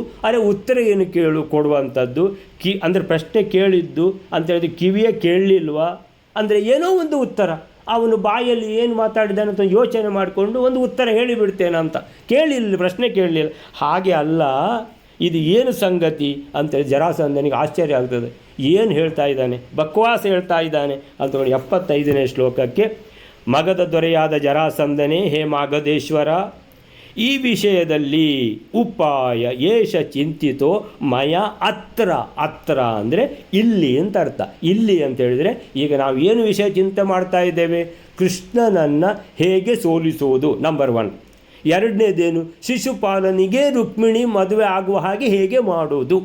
ಉತ್ತರ ಏನು ಕೊಡುವಂಥದ್ದು. ಅಂದರೆ ಪ್ರಶ್ನೆ ಕೇಳಿದ್ದು ಅಂತೇಳಿದ್ರೆ ಕಿವಿಯೇ ಕೇಳಲಿಲ್ವಾ ಅಂದರೆ ಏನೋ ಒಂದು ಉತ್ತರ, ಅವನು ಬಾಯಲ್ಲಿ ಏನು ಮಾತಾಡಿದ್ದಾನೆ ಅಂತ ಯೋಚನೆ ಮಾಡಿಕೊಂಡು ಒಂದು ಉತ್ತರ ಹೇಳಿಬಿಡ್ತೇನೆ ಅಂತ. ಪ್ರಶ್ನೆ ಕೇಳಲಿಲ್ಲ. ಹಾಗೆ ಅಲ್ಲ, ಇದು ಏನು ಸಂಗತಿ ಅಂತೇಳಿ ಜರಾಸಂಧನಿಗೆ ಆಶ್ಚರ್ಯ ಆಗ್ತದೆ. ಏನು ಹೇಳ್ತಾ ಇದ್ದಾನೆ, ಬಕ್ವಾಸ ಹೇಳ್ತಾ ಇದ್ದಾನೆ ಅಂತ. 75ನೇ ಶ್ಲೋಕಕ್ಕೆ. ಮಗಧ ದೊರೆಯಾದ ಜರಾಸಂಧನೇ, ಹೇ ಮಾಗಧೇಶ್ವರ, ಈ ವಿಷಯದಲ್ಲಿ ಉಪಾಯ ಏಷ ಚಿಂತಿತೋ ಮಯ ಅತ್ರ ಅಂದರೆ ಇಲ್ಲಿ ಅಂತ ಅರ್ಥ. ಇಲ್ಲಿ ಅಂತ ಹೇಳಿದರೆ ಈಗ ನಾವು ಏನು ವಿಷಯ ಚಿಂತೆ ಮಾಡ್ತಾ ಇದ್ದೇವೆ, ಕೃಷ್ಣನನ್ನು ಹೇಗೆ ಸೋಲಿಸುವುದು ನಂಬರ್ 1. ಎರಡನೇದೇನು, ಶಿಶುಪಾಲನಿಗೆ ರುಕ್ಮಿಣಿ ಮದುವೆ ಆಗುವ ಹಾಗೆ ಹೇಗೆ ಮಾಡೋದು.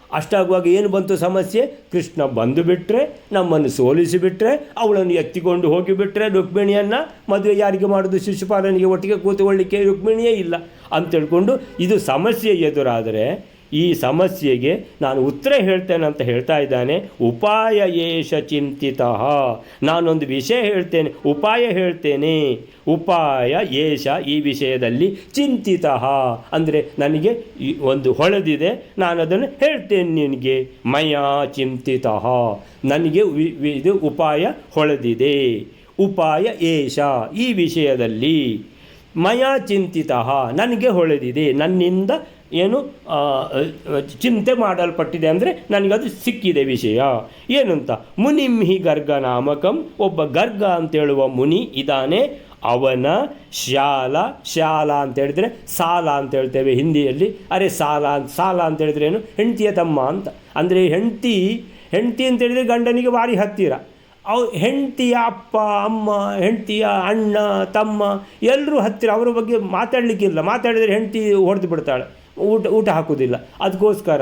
ಅಷ್ಟಾಗುವಾಗ ಏನು ಬಂತು ಸಮಸ್ಯೆ, ಕೃಷ್ಣ ಬಂದು ಬಿಟ್ಟರೆ, ನಮ್ಮನ್ನು ಸೋಲಿಸಿಬಿಟ್ರೆ, ಅವಳನ್ನು ಎತ್ತಿಕೊಂಡು ಹೋಗಿಬಿಟ್ರೆ, ರುಕ್ಮಿಣಿಯನ್ನು ಮದುವೆ ಯಾರಿಗೆ ಮಾಡೋದು, ಶಿಶುಪಾಲನಿಗೆ ಒಟ್ಟಿಗೆ ಕೂತ್ಕೊಳ್ಳಿಕ್ಕೆ ರುಕ್ಮಿಣಿಯೇ ಇಲ್ಲ ಅಂತ ತಿಳ್ಕೊಂಡು ಇದು ಸಮಸ್ಯೆ ಎದುರಾದರೆ ಈ ಸಮಸ್ಯೆಗೆ ನಾನು ಉತ್ತರ ಹೇಳ್ತೇನೆ ಅಂತ ಹೇಳ್ತಾ ಇದ್ದಾನೆ. ಉಪಾಯ ಏಷ ಚಿಂತಿತಃ, ನಾನೊಂದು ವಿಷಯ ಹೇಳ್ತೇನೆ, ಉಪಾಯ ಹೇಳ್ತೇನೆ. ಉಪಾಯ ಏಷ, ಈ ವಿಷಯದಲ್ಲಿ, ಚಿಂತಿತಃ ಅಂದರೆ ನನಗೆ ಒಂದು ಹೊಳೆದಿದೆ, ನಾನು ಅದನ್ನು ಹೇಳ್ತೇನೆ ನಿನಗೆ. ಮಯಾ ಚಿಂತಿತಃ, ನನಗೆ ಇದು ಉಪಾಯ ಹೊಳೆದಿದೆ. ಉಪಾಯ ಏಷ, ಈ ವಿಷಯದಲ್ಲಿ, ಮಯಾ ಚಿಂತಿತಃ, ನನಗೆ ಹೊಳೆದಿದೆ, ನನ್ನಿಂದ ಏನು ಚಿಂತೆ ಮಾಡಲ್ಪಟ್ಟಿದೆ ಅಂದರೆ ನನಗದು ಸಿಕ್ಕಿದೆ ವಿಷಯ. ಏನಂತ, ಮುನಿಂಹಿ ಗರ್ಗ ನಾಮಕಂ, ಒಬ್ಬ ಗರ್ಗ ಅಂತೇಳುವ ಮುನಿ ಇದ್ದಾನೆ. ಅವನ ಶಾಲ ಅಂತ ಹೇಳಿದ್ರೆ ಸಾಲ ಅಂತ ಹೇಳ್ತೇವೆ ಹಿಂದಿಯಲ್ಲಿ. ಅರೆ ಸಾಲ ಅಂತ ಹೇಳಿದ್ರೆ ಏನು, ಹೆಂಡತಿಯ ತಮ್ಮ ಅಂತ. ಅಂದರೆ ಹೆಂಡತಿ ಅಂತ ಹೇಳಿದರೆ ಗಂಡನಿಗೆ ಭಾರಿ ಹತ್ತಿರ. ಹೆಂಡತಿಯ ಅಪ್ಪ ಅಮ್ಮ, ಹೆಂಡತಿಯ ಅಣ್ಣ ತಮ್ಮ ಎಲ್ಲರೂ ಹತ್ತಿರ, ಅವರ ಬಗ್ಗೆ ಮಾತಾಡಲಿಕ್ಕಿಲ್ಲ. ಮಾತಾಡಿದರೆ ಹೆಂಡತಿ ಹೊಡೆದು ಬಿಡ್ತಾಳೆ, ಊಟ ಹಾಕೋದಿಲ್ಲ. ಅದಕ್ಕೋಸ್ಕರ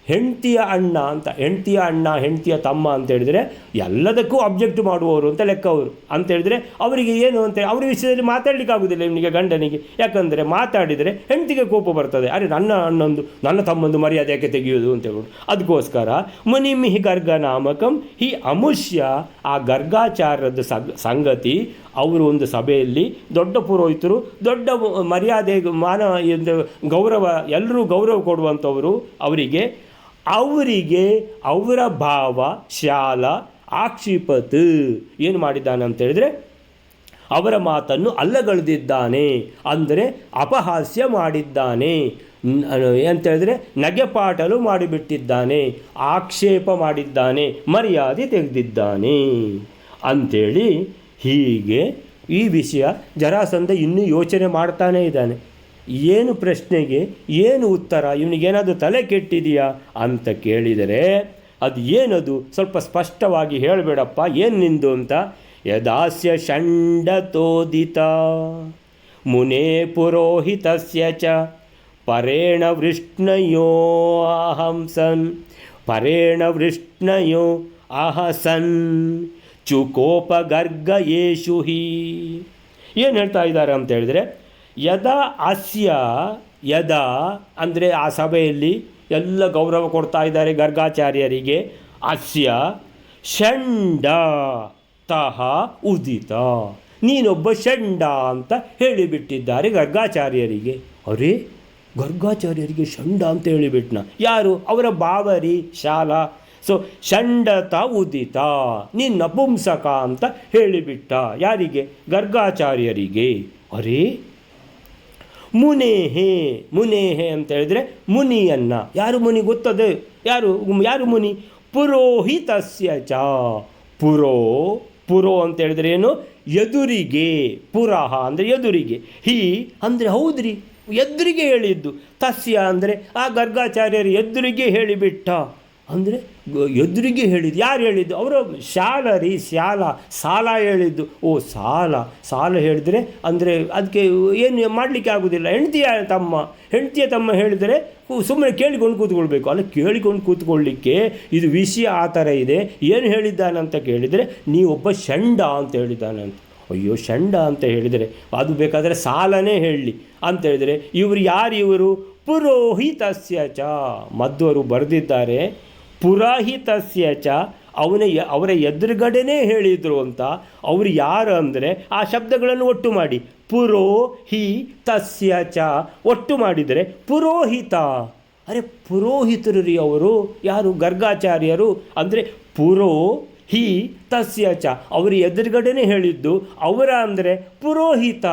ಹೆಂಡತಿಯ ಅಣ್ಣ ಅಂತ, ಹೆಂಡತಿಯ ತಮ್ಮ ಅಂತ ಹೇಳಿದರೆ ಎಲ್ಲದಕ್ಕೂ ಅಬ್ಜೆಕ್ಟ್ ಮಾಡುವವರು ಅಂತ ಲೆಕ್ಕ ಅವರು. ಅಂತ ಹೇಳಿದರೆ ಅವರಿಗೆ ಏನು ಅಂತ, ಅವ್ರ ವಿಷಯದಲ್ಲಿ ಮಾತಾಡಲಿಕ್ಕೆ ಆಗೋದಿಲ್ಲ ಇವನಿಗೆ, ಗಂಡನಿಗೆ. ಯಾಕಂದರೆ ಮಾತಾಡಿದರೆ ಹೆಂಡತಿಗೆ ಕೋಪ ಬರ್ತದೆ. ಅರೆ ನನ್ನ ತಮ್ಮಂದು ಮರ್ಯಾದೆ ಯಾಕೆ ತೆಗೆಯೋದು ಅಂತ ಹೇಳ್ಬಿಟ್ಟು. ಅದಕ್ಕೋಸ್ಕರ ಮುನಿಮಿಹಿ ಗರ್ಗ ನಾಮಕಂ, ಈ ಅಮುಷ್ಯ, ಆ ಗರ್ಗಾಚಾರ್ಯದ ಸಂಗತಿ. ಅವರು ಒಂದು ಸಭೆಯಲ್ಲಿ ದೊಡ್ಡ ಪುರೋಹಿತರು, ದೊಡ್ಡ ಮರ್ಯಾದೆ ಗೌರವ, ಎಲ್ಲರೂ ಗೌರವ ಕೊಡುವಂಥವರು. ಅವರಿಗೆ ಅವರ ಭಾವ ಶಾಲ ಆಕ್ಷಿಪತ್ ಏನು ಮಾಡಿದ್ದಾನೆ ಅಂತ ಹೇಳಿದರೆ ಅವರ ಮಾತನ್ನು ಅಲ್ಲಗಳೆದಿದ್ದಾನೆ, ಅಂದರೆ ಅಪಹಾಸ್ಯ ಮಾಡಿದ್ದಾನೆ ಅಂತ ಹೇಳಿದ್ರೆ ನಗೆಪಾಟಲು ಮಾಡಿಬಿಟ್ಟಿದ್ದಾನೆ, ಆಕ್ಷೇಪ ಮಾಡಿದ್ದಾನೆ, ಮರ್ಯಾದೆ ತೆಗೆದಿದ್ದಾನೆ ಅಂಥೇಳಿ. ಹೀಗೆ ಈ ವಿಷಯ ಜರಾಸಂಧ ಇನ್ನೂ ಯೋಚನೆ ಮಾಡ್ತಾನೇ ಇದ್ದಾನೆ. ಏನು ಪ್ರಶ್ನೆಗೆ ಏನು ಉತ್ತರ, ಇವನಿಗೇನಾದರೂ ತಲೆ ಕೆಟ್ಟಿದೆಯಾ ಅಂತ ಕೇಳಿದರೆ ಅದು ಏನದು ಸ್ವಲ್ಪ ಸ್ಪಷ್ಟವಾಗಿ ಹೇಳಬೇಡಪ್ಪ, ಏನು ನಿಂದು ಅಂತ. ಯದಾಸ್ಯ ಷಂಡತೋದಿತ ಮುನೇ ಪುರೋಹಿತಸ್ಯ ಚ ಪರೇಣ ವೃಷ್ಣಯೋ ಅಹಸನ್ ಚುಕೋಪಗರ್ಗ ಯೇಷು ಹಿ. ಏನು ಹೇಳ್ತಾ ಇದ್ದಾರೆ ಅಂತ ಹೇಳಿದರೆ, ಯದಾ ಅಂದರೆ ಆ ಸಭೆಯಲ್ಲಿ ಎಲ್ಲ ಗೌರವ ಕೊಡ್ತಾ ಇದ್ದಾರೆ ಗರ್ಗಾಚಾರ್ಯರಿಗೆ. ಅಸ್ಯ ಷಂಡ ತಹ ಉದಿತ, ನೀನೊಬ್ಬ ಷಂಡ ಅಂತ ಹೇಳಿಬಿಟ್ಟಿದ್ದಾರೆ ಗರ್ಗಾಚಾರ್ಯರಿಗೆ. ಅರೇ, ಗರ್ಗಾಚಾರ್ಯರಿಗೆ ಷಂಡ ಅಂತ ಹೇಳಿಬಿಟ್ನ ಯಾರು? ಅವರ ಬಾವರಿ ಶಾಲ. ಸೊ ಷಂಡತ ಉದಿತ, ನೀನು ನಪುಂಸಕ ಅಂತ ಹೇಳಿಬಿಟ್ಟ. ಯಾರಿಗೆ? ಗರ್ಗಾಚಾರ್ಯರಿಗೆ. ಅರೇ, ಮುನೇಹೆ ಅಂತ ಹೇಳಿದರೆ ಮುನಿಯನ್ನು, ಯಾರು ಮುನಿ ಗೊತ್ತದೆ? ಯಾರು ಮುನಿ? ಪುರೋಹಿತಸ್ಯ ಚ, ಪುರೋ ಅಂತ ಹೇಳಿದರೆ ಏನು? ಎದುರಿಗೆ. ಪುರಹ ಅಂದರೆ ಎದುರಿಗೆ, ಹಿ ಅಂದರೆ ಹೌದ್ರಿ, ಎದುರಿಗೆ ಹೇಳಿದ್ದು. ತಸ್ಯ ಅಂದರೆ ಆ ಗರ್ಗಾಚಾರ್ಯರು ಎದುರಿಗೆ ಹೇಳಿಬಿಟ್ಟ. ಅಂದರೆ ಎದುರಿಗೆ ಹೇಳಿದ್ದು ಯಾರು ಹೇಳಿದ್ದು? ಅವರು ಸಾಲ ಹೇಳಿದ್ದು. ಓ, ಸಾಲ ಹೇಳಿದರೆ ಅಂದರೆ ಅದಕ್ಕೆ ಏನು ಮಾಡಲಿಕ್ಕೆ ಆಗೋದಿಲ್ಲ. ಹೆಂಡತಿಯ ತಮ್ಮ ಹೇಳಿದರೆ ಸುಮ್ಮನೆ ಕೇಳಿಕೊಂಡು ಕೂತ್ಕೊಳ್ಬೇಕು. ಅಲ್ಲ, ಕೇಳಿಕೊಂಡು ಕೂತ್ಕೊಳ್ಳಿಕ್ಕೆ ಇದು ವಿಷಯ ಆ ಥರ ಇದೆ. ಏನು ಹೇಳಿದ್ದಾನಂತ ಕೇಳಿದರೆ, ನೀವೊಬ್ಬ ಷಂಡ ಅಂತ ಹೇಳಿದ್ದಾನಂತ. ಅಯ್ಯೋ, ಷಂಡ ಅಂತ ಹೇಳಿದರೆ ಅದು ಬೇಕಾದರೆ ಸಾಲನೇ ಹೇಳಲಿ ಅಂತ ಹೇಳಿದರೆ, ಇವರು ಪುರೋಹಿತಸ್ಯ ಚ, ಮಧ್ವರು ಬರೆದಿದ್ದಾರೆ. ಪುರೋಹಿತಸ್ಯ ಚ, ಅವರ ಎದುರುಗಡೆನೇ ಹೇಳಿದರು ಅಂತ. ಅವರು ಯಾರು ಅಂದರೆ ಆ ಶಬ್ದಗಳನ್ನು ಒಟ್ಟು ಮಾಡಿ ಪುರೋಹಿತಸ್ಯ ಚ ಒಟ್ಟು ಮಾಡಿದರೆ ಪುರೋಹಿತ. ಅರೆ, ಪುರೋಹಿತರು ರೀ ಅವರು. ಯಾರು? ಗರ್ಗಾಚಾರ್ಯರು. ಅಂದರೆ ತಸ್ಯ ಚ ಅವರ ಎದುರುಗಡೆನೇ ಹೇಳಿದ್ದು. ಅವರ ಅಂದರೆ ಪುರೋಹಿತ,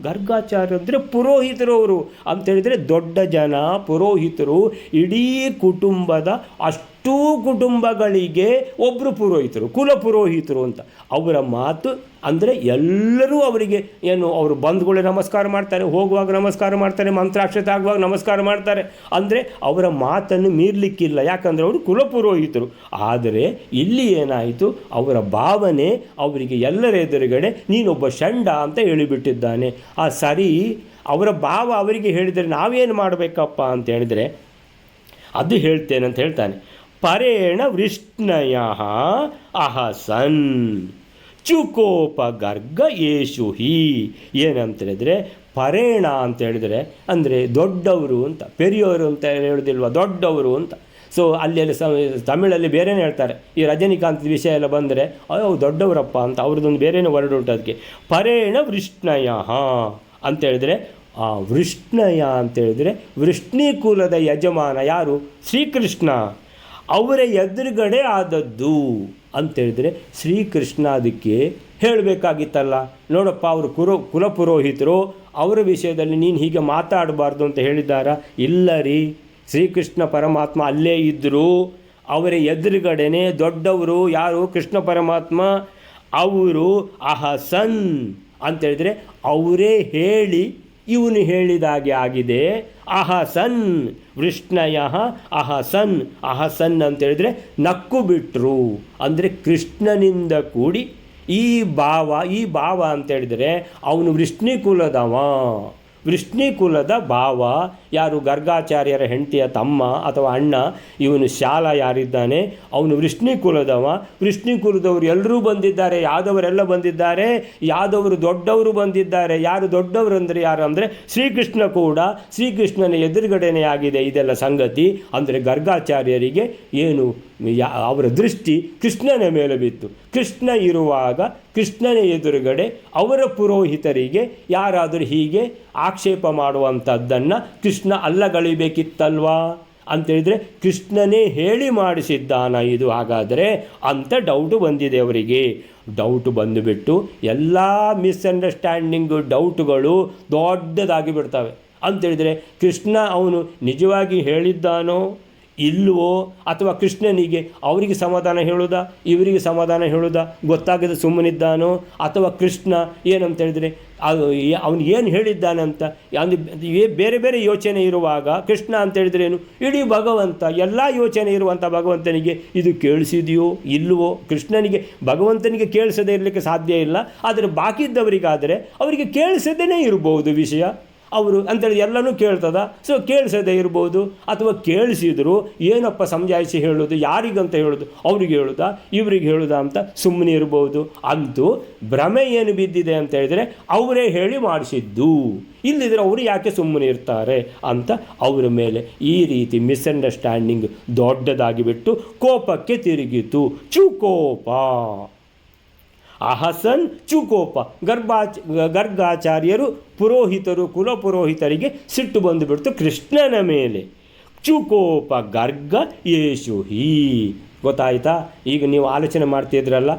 ಗರ್ಗಾಚಾರ್ಯ ಅಂದರೆ ಪುರೋಹಿತರು ಅವರು ಅಂತೇಳಿದರೆ ದೊಡ್ಡ ಜನ ಪುರೋಹಿತರು. ಇಡೀ ಕುಟುಂಬದ ಅಷ್ಟೂ ಕುಟುಂಬಗಳಿಗೆ ಒಬ್ಬರು ಪುರೋಹಿತರು, ಕುಲ ಪುರೋಹಿತರು ಅಂತ. ಅವರ ಮಾತು ಅಂದರೆ ಎಲ್ಲರೂ ಅವರಿಗೆ ಏನು ಅವರು ಬಂಧುಗಳೇ ನಮಸ್ಕಾರ ಮಾಡ್ತಾರೆ, ಹೋಗುವಾಗ ನಮಸ್ಕಾರ ಮಾಡ್ತಾರೆ, ಮಂತ್ರಾಕ್ಷತೆ ಆಗುವಾಗ ನಮಸ್ಕಾರ ಮಾಡ್ತಾರೆ. ಅಂದರೆ ಅವರ ಮಾತನ್ನು ಮೀರಲಿಕ್ಕಿಲ್ಲ, ಯಾಕಂದರೆ ಅವರು ಕುಲಪುರೋಹಿತರು. ಆದರೆ ಇಲ್ಲಿ ಏನಾಯಿತು, ಅವರ ಭಾವನೆ ಅವರಿಗೆ ಎಲ್ಲರ ಎದುರುಗಡೆ ನೀನೊಬ್ಬ ಷಂಡ ಅಂತ ಹೇಳಿಬಿಟ್ಟಿದ್ದಾನೆ. ಸರಿ, ಅವರ ಭಾವ ಅವರಿಗೆ ಹೇಳಿದರೆ ನಾವೇನು ಮಾಡಬೇಕಪ್ಪ ಅಂತ ಹೇಳಿದರೆ ಅದು ಹೇಳ್ತೇನೆ ಅಂತ ಹೇಳ್ತಾನೆ. ಪರೇಣ ವೃಷ್ಣಯ ಅಹಸನ್ ಚುಕೋಪ ಗರ್ಗ ಯೇಷು ಹಿ. ಏನಂತೇಳಿದರೆ ಪರೇಣ ಅಂತ ಹೇಳಿದರೆ ಅಂದರೆ ದೊಡ್ಡವರು ಅಂತ, ಪೆರಿಯೋರು ಅಂತ ಹೇಳೋದಿಲ್ವ, ದೊಡ್ಡವರು ಅಂತ. ಸೊ ಅಲ್ಲಿ ತಮಿಳಲ್ಲಿ ಬೇರೆಯೇ ಹೇಳ್ತಾರೆ. ಈ ರಜನಿಕಾಂತ್ ವಿಷಯ ಎಲ್ಲ ಬಂದರೆ ಅಯ್ಯೋ ದೊಡ್ಡವರಪ್ಪ ಅಂತ, ಅವ್ರದ್ದೊಂದು ಬೇರೆಯೇ ವರ್ಡ್ ಉಂಟು ಅದಕ್ಕೆ. ಪರೇಣ ವೃಷ್ಣಯ ಅಂತೇಳಿದರೆ ವೃಷ್ಣಯ ಅಂತೇಳಿದರೆ ವೃಷ್ಣಿಕುಲದ ಯಜಮಾನ ಯಾರು, ಶ್ರೀಕೃಷ್ಣ, ಅವರ ಎದುರುಗಡೆ ಆದದ್ದು ಅಂತೇಳಿದರೆ ಶ್ರೀಕೃಷ್ಣ ಅದಕ್ಕೆ ಹೇಳಬೇಕಾಗಿತ್ತಲ್ಲ, ನೋಡಪ್ಪ ಅವರು ಕುಲಪುರೋಹಿತರು, ಅವರ ವಿಷಯದಲ್ಲಿ ನೀನು ಹೀಗೆ ಮಾತಾಡಬಾರ್ದು ಅಂತ ಹೇಳಿದ್ದಾರಾ? ಇಲ್ಲ ರೀ, ಶ್ರೀಕೃಷ್ಣ ಪರಮಾತ್ಮ ಅಲ್ಲೇ ಇದ್ದರು, ಅವರ ಎದುರುಗಡೆನೇ ದೊಡ್ಡವರು ಯಾರು, ಕೃಷ್ಣ ಪರಮಾತ್ಮ. ಅವರು ಅಹಸನ್ ಅಂತೇಳಿದರೆ ಅವರೇ ಹೇಳಿ ಇವನು ಹೇಳಿದಾಗೆ ಆಗಿದೆ. ಅಹಸನ್ ವೃಷ್ಣಯ ಅಹಸನ್, ಅಹಸನ್ ಅಂತೇಳಿದರೆ ನಕ್ಕು ಬಿಟ್ಟರು. ಅಂದರೆ ಕೃಷ್ಣನಿಂದ ಕೂಡಿ ಈ ಭಾವ ಅಂತೇಳಿದರೆ ಅವನು ವೃಷ್ಣಿಕುಲದವ, ವೃಷ್ಣಿಕುಲದ ಭಾವ ಯಾರು, ಗರ್ಗಾಚಾರ್ಯರ ಹೆಂಡತಿಯ ತಮ್ಮ ಅಥವಾ ಅಣ್ಣ. ಇವನು ಶಾಲ ಯಾರಿದ್ದಾನೆ ಅವನು ವೃಷ್ಣಿಕುಲದವ. ವೃಷ್ಣಿಕುಲದವರು ಎಲ್ಲರೂ ಬಂದಿದ್ದಾರೆ, ಯಾದವರೆಲ್ಲ ಬಂದಿದ್ದಾರೆ, ಯಾದವರು ದೊಡ್ಡವರು ಬಂದಿದ್ದಾರೆ. ಯಾರು ದೊಡ್ಡವರು ಅಂದರೆ ಯಾರು ಅಂದರೆ ಶ್ರೀಕೃಷ್ಣ ಕೂಡ, ಶ್ರೀಕೃಷ್ಣನ ಎದುರುಗಡೆನೇ ಆಗಿದೆ ಇದೆಲ್ಲ ಸಂಗತಿ. ಅಂದರೆ ಗರ್ಗಾಚಾರ್ಯರಿಗೆ ಏನು ಅವರ ದೃಷ್ಟಿ ಕೃಷ್ಣನ ಮೇಲೆ ಬಿತ್ತು. ಕೃಷ್ಣ ಇರುವಾಗ ಕೃಷ್ಣನ ಎದುರುಗಡೆ ಅವರ ಪುರೋಹಿತರಿಗೆ ಯಾರಾದರೂ ಹೀಗೆ ಆಕ್ಷೇಪ ಮಾಡುವಂಥದ್ದನ್ನು ಕೃಷ್ಣ ಅಲ್ಲಗಳಿಬೇಕಿತ್ತಲ್ವಾ ಅಂತೇಳಿದರೆ ಕೃಷ್ಣನೇ ಹೇಳಿ ಮಾಡಿಸಿದ್ದಾನ ಇದು ಹಾಗಾದರೆ ಅಂತ ಡೌಟು ಬಂದಿದೆ ಅವರಿಗೆ. ಡೌಟು ಬಂದುಬಿಟ್ಟು ಎಲ್ಲ ಮಿಸ್ಅಂಡರ್ಸ್ಟ್ಯಾಂಡಿಂಗು ಡೌಟುಗಳು ದೊಡ್ಡದಾಗಿ ಬಿಡ್ತವೆ. ಅಂತೇಳಿದರೆ ಕೃಷ್ಣ ಅವನು ನಿಜವಾಗಿ ಹೇಳಿದ್ದಾನೋ ಇಲ್ಲವೋ, ಅಥವಾ ಕೃಷ್ಣನಿಗೆ ಅವರಿಗೆ ಸಮಾಧಾನ ಹೇಳೋದಾ ಇವರಿಗೆ ಸಮಾಧಾನ ಹೇಳೋದಾ ಗೊತ್ತಾಗದೆ ಸುಮ್ಮನಿದ್ದಾನೋ, ಅಥವಾ ಕೃಷ್ಣ ಏನಂತೇಳಿದರೆ ಅವನು ಏನು ಹೇಳಿದ್ದಾನೆ ಅಂತ ಬೇರೆ ಬೇರೆ ಯೋಚನೆ ಇರುವಾಗ ಕೃಷ್ಣ ಅಂತೇಳಿದ್ರೆ ಏನು, ಇಡೀ ಭಗವಂತ ಎಲ್ಲ ಯೋಚನೆ ಇರುವಂಥ ಭಗವಂತನಿಗೆ ಇದು ಕೇಳಿಸಿದೆಯೋ ಇಲ್ಲವೋ. ಕೃಷ್ಣನಿಗೆ ಭಗವಂತನಿಗೆ ಕೇಳಿಸದೇ ಇರಲಿಕ್ಕೆ ಸಾಧ್ಯ ಇಲ್ಲ, ಆದರೆ ಬಾಕಿದ್ದವರಿಗಾದರೆ ಅವರಿಗೆ ಕೇಳಿಸದೇ ಇರ್ಬೋದು ವಿಷಯ. ಅವರು ಅಂತೇಳಿ ಎಲ್ಲನೂ ಕೇಳ್ತದ. ಸೊ ಕೇಳಿಸದೇ ಇರ್ಬೋದು, ಅಥವಾ ಕೇಳಿಸಿದ್ರು ಏನಪ್ಪ ಸಮಜಾಯಿಸಿ ಹೇಳೋದು, ಯಾರಿಗಂತ ಹೇಳೋದು, ಅವ್ರಿಗೆ ಹೇಳೋದಾ ಇವರಿಗೆ ಹೇಳೋದಾ ಅಂತ ಸುಮ್ಮನೆ ಇರ್ಬೋದು. ಅಂತೂ ಭ್ರಮೆ ಏನು ಬಿದ್ದಿದೆ ಅಂತ ಹೇಳಿದರೆ ಅವರೇ ಹೇಳಿ ಮಾಡಿಸಿದ್ದು, ಇಲ್ಲಿದ್ರೆ ಅವರು ಯಾಕೆ ಸುಮ್ಮನೆ ಇರ್ತಾರೆ ಅಂತ ಅವರ ಮೇಲೆ ಈ ರೀತಿ ಮಿಸ್ಅಂಡರ್ಸ್ಟ್ಯಾಂಡಿಂಗ್ ದೊಡ್ಡದಾಗಿ ಬಿಟ್ಟು ಕೋಪಕ್ಕೆ ತಿರುಗಿತು. ಚುಕೋಪ ಅಹಸನ್ ಚುಕೋಪ. ಗರ್ಗಾಚಾರ್ಯರು ಪುರೋಹಿತರು ಕುಲಪುರೋಹಿತರಿಗೆ ಸಿಟ್ಟು ಬಂದುಬಿಡ್ತು ಕೃಷ್ಣನ ಮೇಲೆ. ಚುಕೋಪ ಗರ್ಗ ಯೇಷು ಹಿ. ಗೊತ್ತಾಯ್ತಾ? ಈಗ ನೀವು ಆಲೋಚನೆ ಮಾಡ್ತಿದ್ರಲ್ಲ,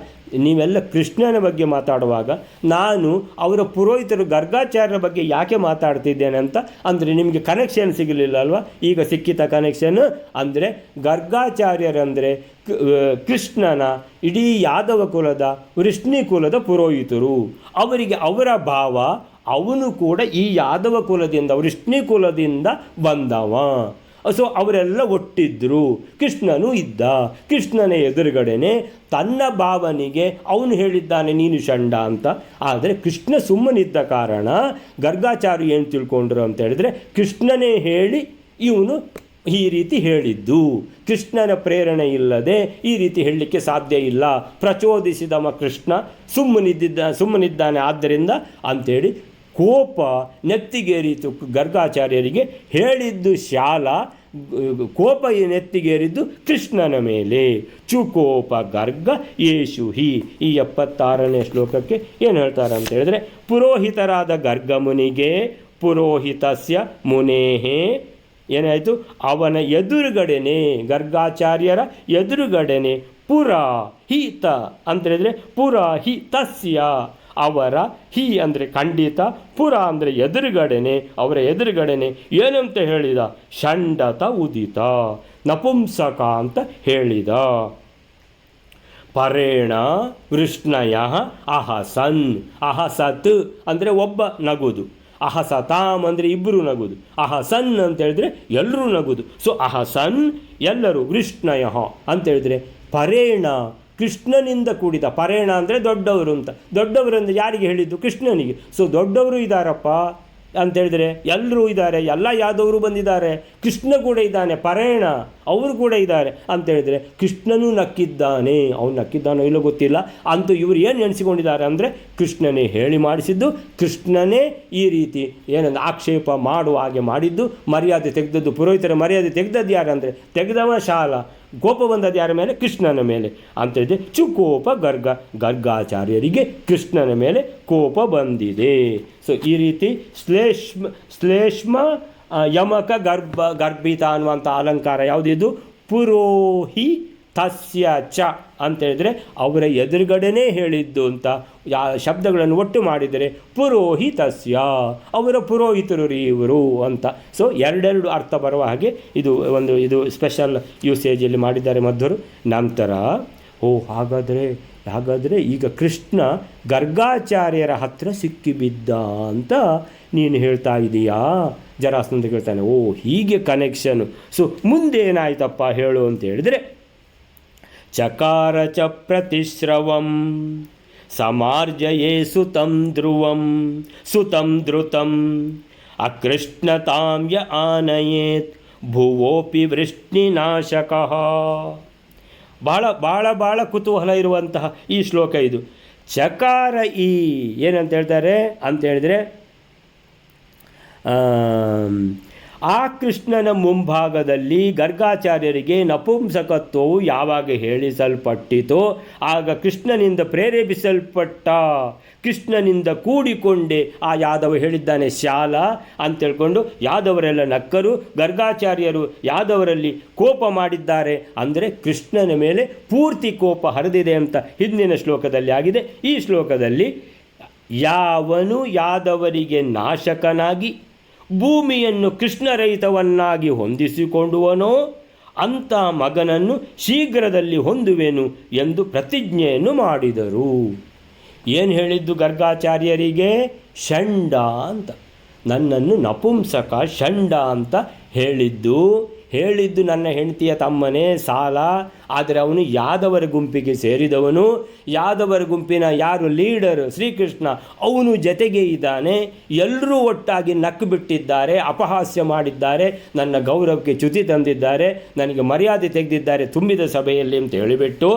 ನೀವೆಲ್ಲ ಕೃಷ್ಣನ ಬಗ್ಗೆ ಮಾತಾಡುವಾಗ ನಾನು ಅವರ ಪುರೋಹಿತರು ಗರ್ಗಾಚಾರ್ಯರ ಬಗ್ಗೆ ಯಾಕೆ ಮಾತಾಡ್ತಿದ್ದೇನೆ ಅಂತ ಅಂದರೆ ನಿಮಗೆ ಕನೆಕ್ಷನ್ ಸಿಗಲಿಲ್ಲ ಅಲ್ವಾ? ಈಗ ಸಿಕ್ಕಿತ ಕನೆಕ್ಷನ್. ಅಂದರೆ ಗರ್ಗಾಚಾರ್ಯರಂದರೆ ಕೃಷ್ಣನ ಇಡೀ ಯಾದವ ಕುಲದ ವೃಷ್ಣಿ ಕುಲದ ಪುರೋಹಿತರು. ಅವರಿಗೆ ಅವರ ಭಾವ ಅವನು ಕೂಡ ಈ ಯಾದವ ಕುಲದಿಂದ ವೃಷ್ಣಿ ಕುಲದಿಂದ ಬಂದವ. ಸೊ ಅವರೆಲ್ಲ ಒಟ್ಟಿದ್ದರು, ಕೃಷ್ಣನೂ ಇದ್ದ. ಕೃಷ್ಣನ ಎದುರುಗಡೆನೆ ತನ್ನ ಭಾವನಿಗೆ ಅವನು ಹೇಳಿದ್ದಾನೆ ನೀನು ಷಂಡ ಅಂತ. ಆದರೆ ಕೃಷ್ಣ ಸುಮ್ಮನಿದ್ದ ಕಾರಣ ಗರ್ಗಾಚಾರ್ಯ ಏನು ತಿಳ್ಕೊಂಡ್ರು ಅಂತ ಹೇಳಿದ್ರೆ ಕೃಷ್ಣನೇ ಹೇಳಿ ಇವನು ಈ ರೀತಿ ಹೇಳಿದ್ದು, ಕೃಷ್ಣನ ಪ್ರೇರಣೆ ಇಲ್ಲದೆ ಈ ರೀತಿ ಹೇಳಲಿಕ್ಕೆ ಸಾಧ್ಯ ಇಲ್ಲ, ಪ್ರಚೋದಿಸಿದವ ಕೃಷ್ಣ ಸುಮ್ಮನಿದ್ದಾನೆ ಆದ್ದರಿಂದ ಅಂಥೇಳಿ ಕೋಪ ನೆತ್ತಿಗೇರಿತು ಗರ್ಗಾಚಾರ್ಯರಿಗೆ. ಹೇಳಿದ್ದು ಶಾಲ, ಕೋಪ ನೆತ್ತಿಗೇರಿದ್ದು ಕೃಷ್ಣನ ಮೇಲೆ. ಚುಕೋಪ ಗರ್ಗ ಯೇಷು ಹಿ. ಈ 76ನೇ ಶ್ಲೋಕಕ್ಕೆ ಏನು ಹೇಳ್ತಾರೆ ಅಂತ ಹೇಳಿದ್ರೆ, ಪುರೋಹಿತರಾದ ಗರ್ಗ ಮುನಿಗೆ ಪುರೋಹಿತಸ್ಯ ಮುನೇಹೇ ಏನಾಯಿತು, ಅವನ ಎದುರುಗಡೆನೆ ಗರ್ಗಾಚಾರ್ಯರ ಎದುರುಗಡೆನೆ ಪುರ ಹಿ ತ ಅಂತೇಳಿದರೆ ಪುರ ಹಿ ತಸ್ಯ ಅವರ, ಹಿ ಅಂದರೆ ಖಂಡಿತ, ಪುರ ಅಂದರೆ ಎದುರುಗಡೆನೆ, ಅವರ ಎದುರುಗಡೆನೆ ಏನಂತ ಹೇಳಿದ, ಷಂಡತ ಉದಿತ, ನಪುಂಸಕ ಅಂತ ಹೇಳಿದ. ಪರೇಣ ವೃಷ್ಣಯ ಅಹಸನ್, ಅಹಸತ್ ಅಂದರೆ ಒಬ್ಬ ನಗುದು, ಅಹಸತಾಮ್ ಅಂದರೆ ಇಬ್ಬರು ನಗುದು, ಅಹಸನ್ ಅಂತ ಹೇಳಿದ್ರೆ ಎಲ್ಲರೂ ನಗುದು. ಸೊ ಅಹಸನ್ ಎಲ್ಲರೂ, ವೃಷ್ಣಯ ಅಂತೇಳಿದರೆ ಪರೇಣ ಕೃಷ್ಣನಿಂದ ಕೂಡಿದ, ಪರೇಣ ಅಂದರೆ ದೊಡ್ಡವರು ಅಂತ, ದೊಡ್ಡವರು ಅಂದರೆ ಯಾರಿಗೆ ಹೇಳಿದ್ದು, ಕೃಷ್ಣನಿಗೆ. ಸೊ ದೊಡ್ಡವರು ಇದ್ದಾರಪ್ಪ ಅಂತೇಳಿದರೆ ಎಲ್ಲರೂ ಇದ್ದಾರೆ, ಎಲ್ಲ ಯಾದವರು ಬಂದಿದ್ದಾರೆ, ಕೃಷ್ಣ ಕೂಡ ಇದ್ದಾನೆ, ಪರೇಣ ಅವರು ಕೂಡ ಇದ್ದಾರೆ ಅಂತೇಳಿದರೆ ಕೃಷ್ಣನೂ ನಕ್ಕಿದ್ದಾನೆ. ಅವನು ನಕ್ಕಿದ್ದಾನೋ ಇಲ್ಲೋ ಗೊತ್ತಿಲ್ಲ, ಅಂತೂ ಇವರು ಏನು ನೆನೆಸಿಕೊಂಡಿದ್ದಾರೆ ಅಂದರೆ ಕೃಷ್ಣನೇ ಹೇಳಿ ಮಾಡಿಸಿದ್ದು, ಕೃಷ್ಣನೇ ಈ ರೀತಿ ಏನಂದ್ರೆ ಆಕ್ಷೇಪ ಮಾಡುವ ಹಾಗೆ ಮಾಡಿದ್ದು, ಮರ್ಯಾದೆ ತೆಗೆದದ್ದು, ಪುರೋಹಿತರ ಮರ್ಯಾದೆ ತೆಗೆದದ್ದು ಯಾರು ಅಂದರೆ ತೆಗೆದವ ಶಾಲ, ಕೋಪ ಬಂದದ್ದು ಯಾರ ಮೇಲೆ, ಕೃಷ್ಣನ ಮೇಲೆ ಅಂತೇಳಿದೆ. ಚುಕೋಪ ಗರ್ಗಾಚಾರ್ಯರಿಗೆ ಕೃಷ್ಣನ ಮೇಲೆ ಕೋಪ ಬಂದಿದೆ. ಸೊ ಈ ರೀತಿ ಶ್ಲೇಷ್ಮ ಯಮಕ ಗರ್ಭಿತ ಅನ್ನುವಂಥ ಅಲಂಕಾರ ಯಾವುದಿದು, ಪುರೋಹಿ ತಸ್ಯ ಚ ಅಂತೇಳಿದರೆ ಅವರ ಎದುರುಗಡೆನೇ ಹೇಳಿದ್ದು ಅಂತ ಶಬ್ದಗಳನ್ನು ಒಟ್ಟು ಮಾಡಿದರೆ ಪುರೋಹಿತಸ್ಯ ಅವರ ಪುರೋಹಿತರು ರೀ ಇವರು ಅಂತ. ಸೊ ಎರಡೆರಡು ಅರ್ಥ ಬರುವ ಹಾಗೆ ಇದು ಸ್ಪೆಷಲ್ ಯೂಸೇಜಲ್ಲಿ ಮಾಡಿದ್ದಾರೆ ಮಧ್ವರು. ನಂತರ ಹಾಗಾದರೆ ಈಗ ಕೃಷ್ಣ ಗರ್ಗಾಚಾರ್ಯರ ಹತ್ರ ಸಿಕ್ಕಿಬಿದ್ದ ಅಂತ ನೀನು ಹೇಳ್ತಾ ಇದೀಯಾ, ಜರಾಸಂಧ ಕೇಳ್ತಾನೆ. ಹೀಗೆ ಕನೆಕ್ಷನು. ಸೊ ಮುಂದೇನಾಯ್ತಪ್ಪ ಹೇಳು ಅಂತ ಹೇಳಿದರೆ, ಚಕಾರ ಚ ಪ್ರತಿಶ್ರವಂ ಸಮಾರ್ಜಯೇ ಸುತಂ ಧೃತಂ ಅಕೃಷ್ಣತಾಂ ಯ ಆನಯೇತ್ ಭುವೋಪಿ ವೃಷ್ಣಿನಾಶಕಃ. ಭಾಳ ಕುತೂಹಲ ಇರುವಂತಹ ಈ ಶ್ಲೋಕ ಇದು. ಚಕಾರ ಏನಂತ ಹೇಳ್ತಾರೆ ಅಂತ ಹೇಳಿದರೆ, ಆ ಕೃಷ್ಣನ ಮುಂಭಾಗದಲ್ಲಿ ಗರ್ಗಾಚಾರ್ಯರಿಗೆ ನಪುಂಸಕತ್ವವು ಯಾವಾಗ ಹೇಳಿಸಲ್ಪಟ್ಟಿತೋ ಆಗ ಕೃಷ್ಣನಿಂದ ಪ್ರೇರೇಪಿಸಲ್ಪಟ್ಟ, ಕೃಷ್ಣನಿಂದ ಕೂಡಿಕೊಂಡೆ ಆ ಯಾದವ ಹೇಳಿದ್ದಾನೆ ಶಾಲ ಅಂತ ಹೇಳ್ಕೊಂಡು ಯಾದವರೆಲ್ಲ ನಕ್ಕರು. ಗರ್ಗಾಚಾರ್ಯರು ಯಾದವರಲ್ಲಿ ಕೋಪ ಮಾಡಿದ್ದಾರೆ ಅಂದರೆ ಕೃಷ್ಣನ ಮೇಲೆ ಪೂರ್ತಿ ಕೋಪ ಹರಿದಿದೆ ಅಂತ ಹಿಂದಿನ ಶ್ಲೋಕದಲ್ಲಿ ಆಗಿದೆ. ಈ ಶ್ಲೋಕದಲ್ಲಿ ಯಾವನು ಯಾದವರಿಗೆ ನಾಶಕನಾಗಿ ಭೂಮಿಯನ್ನು ಕೃಷ್ಣರಹಿತವನ್ನಾಗಿ ಹೊಂದಿಸಿಕೊಂಡುವನೋ ಅಂಥ ಮಗನನ್ನು ಶೀಘ್ರದಲ್ಲಿ ಹೊಂದುವೆನು ಎಂದು ಪ್ರತಿಜ್ಞೆಯನ್ನು ಮಾಡಿದರು. ಏನು ಹೇಳಿದ್ದು ಗರ್ಗಾಚಾರ್ಯರಿಗೆ? ಷಂಡ ಅಂತ, ನನ್ನನ್ನು ನಪುಂಸಕ ಷಂಡ ಅಂತ ಹೇಳಿದ್ದು ನನ್ನ ಹೆಂಡತಿಯ ತಮ್ಮನೇ ಸಾಲ. ಆದರೆ ಅವನು ಯಾದವರ ಗುಂಪಿಗೆ ಸೇರಿದವನು, ಯಾದವರ ಗುಂಪಿನ ಯಾರು ಲೀಡರ್ ಶ್ರೀಕೃಷ್ಣ ಅವನು ಜೊತೆಗೆ ಇದ್ದಾನೆ. ಎಲ್ಲರೂ ಒಟ್ಟಾಗಿ ನಕ್ಕು ಬಿಟ್ಟಿದ್ದಾರೆ, ಅಪಹಾಸ್ಯ ಮಾಡಿದ್ದಾರೆ, ನನ್ನ ಗೌರವಕ್ಕೆ ಚ್ಯುತಿ ತಂದಿದ್ದಾರೆ, ನನಗೆ ಮರ್ಯಾದೆ ತೆಗೆದಿದ್ದಾರೆ ತುಂಬಿದ ಸಭೆಯಲ್ಲಿ ಅಂತ ಹೇಳಿಬಿಟ್ಟು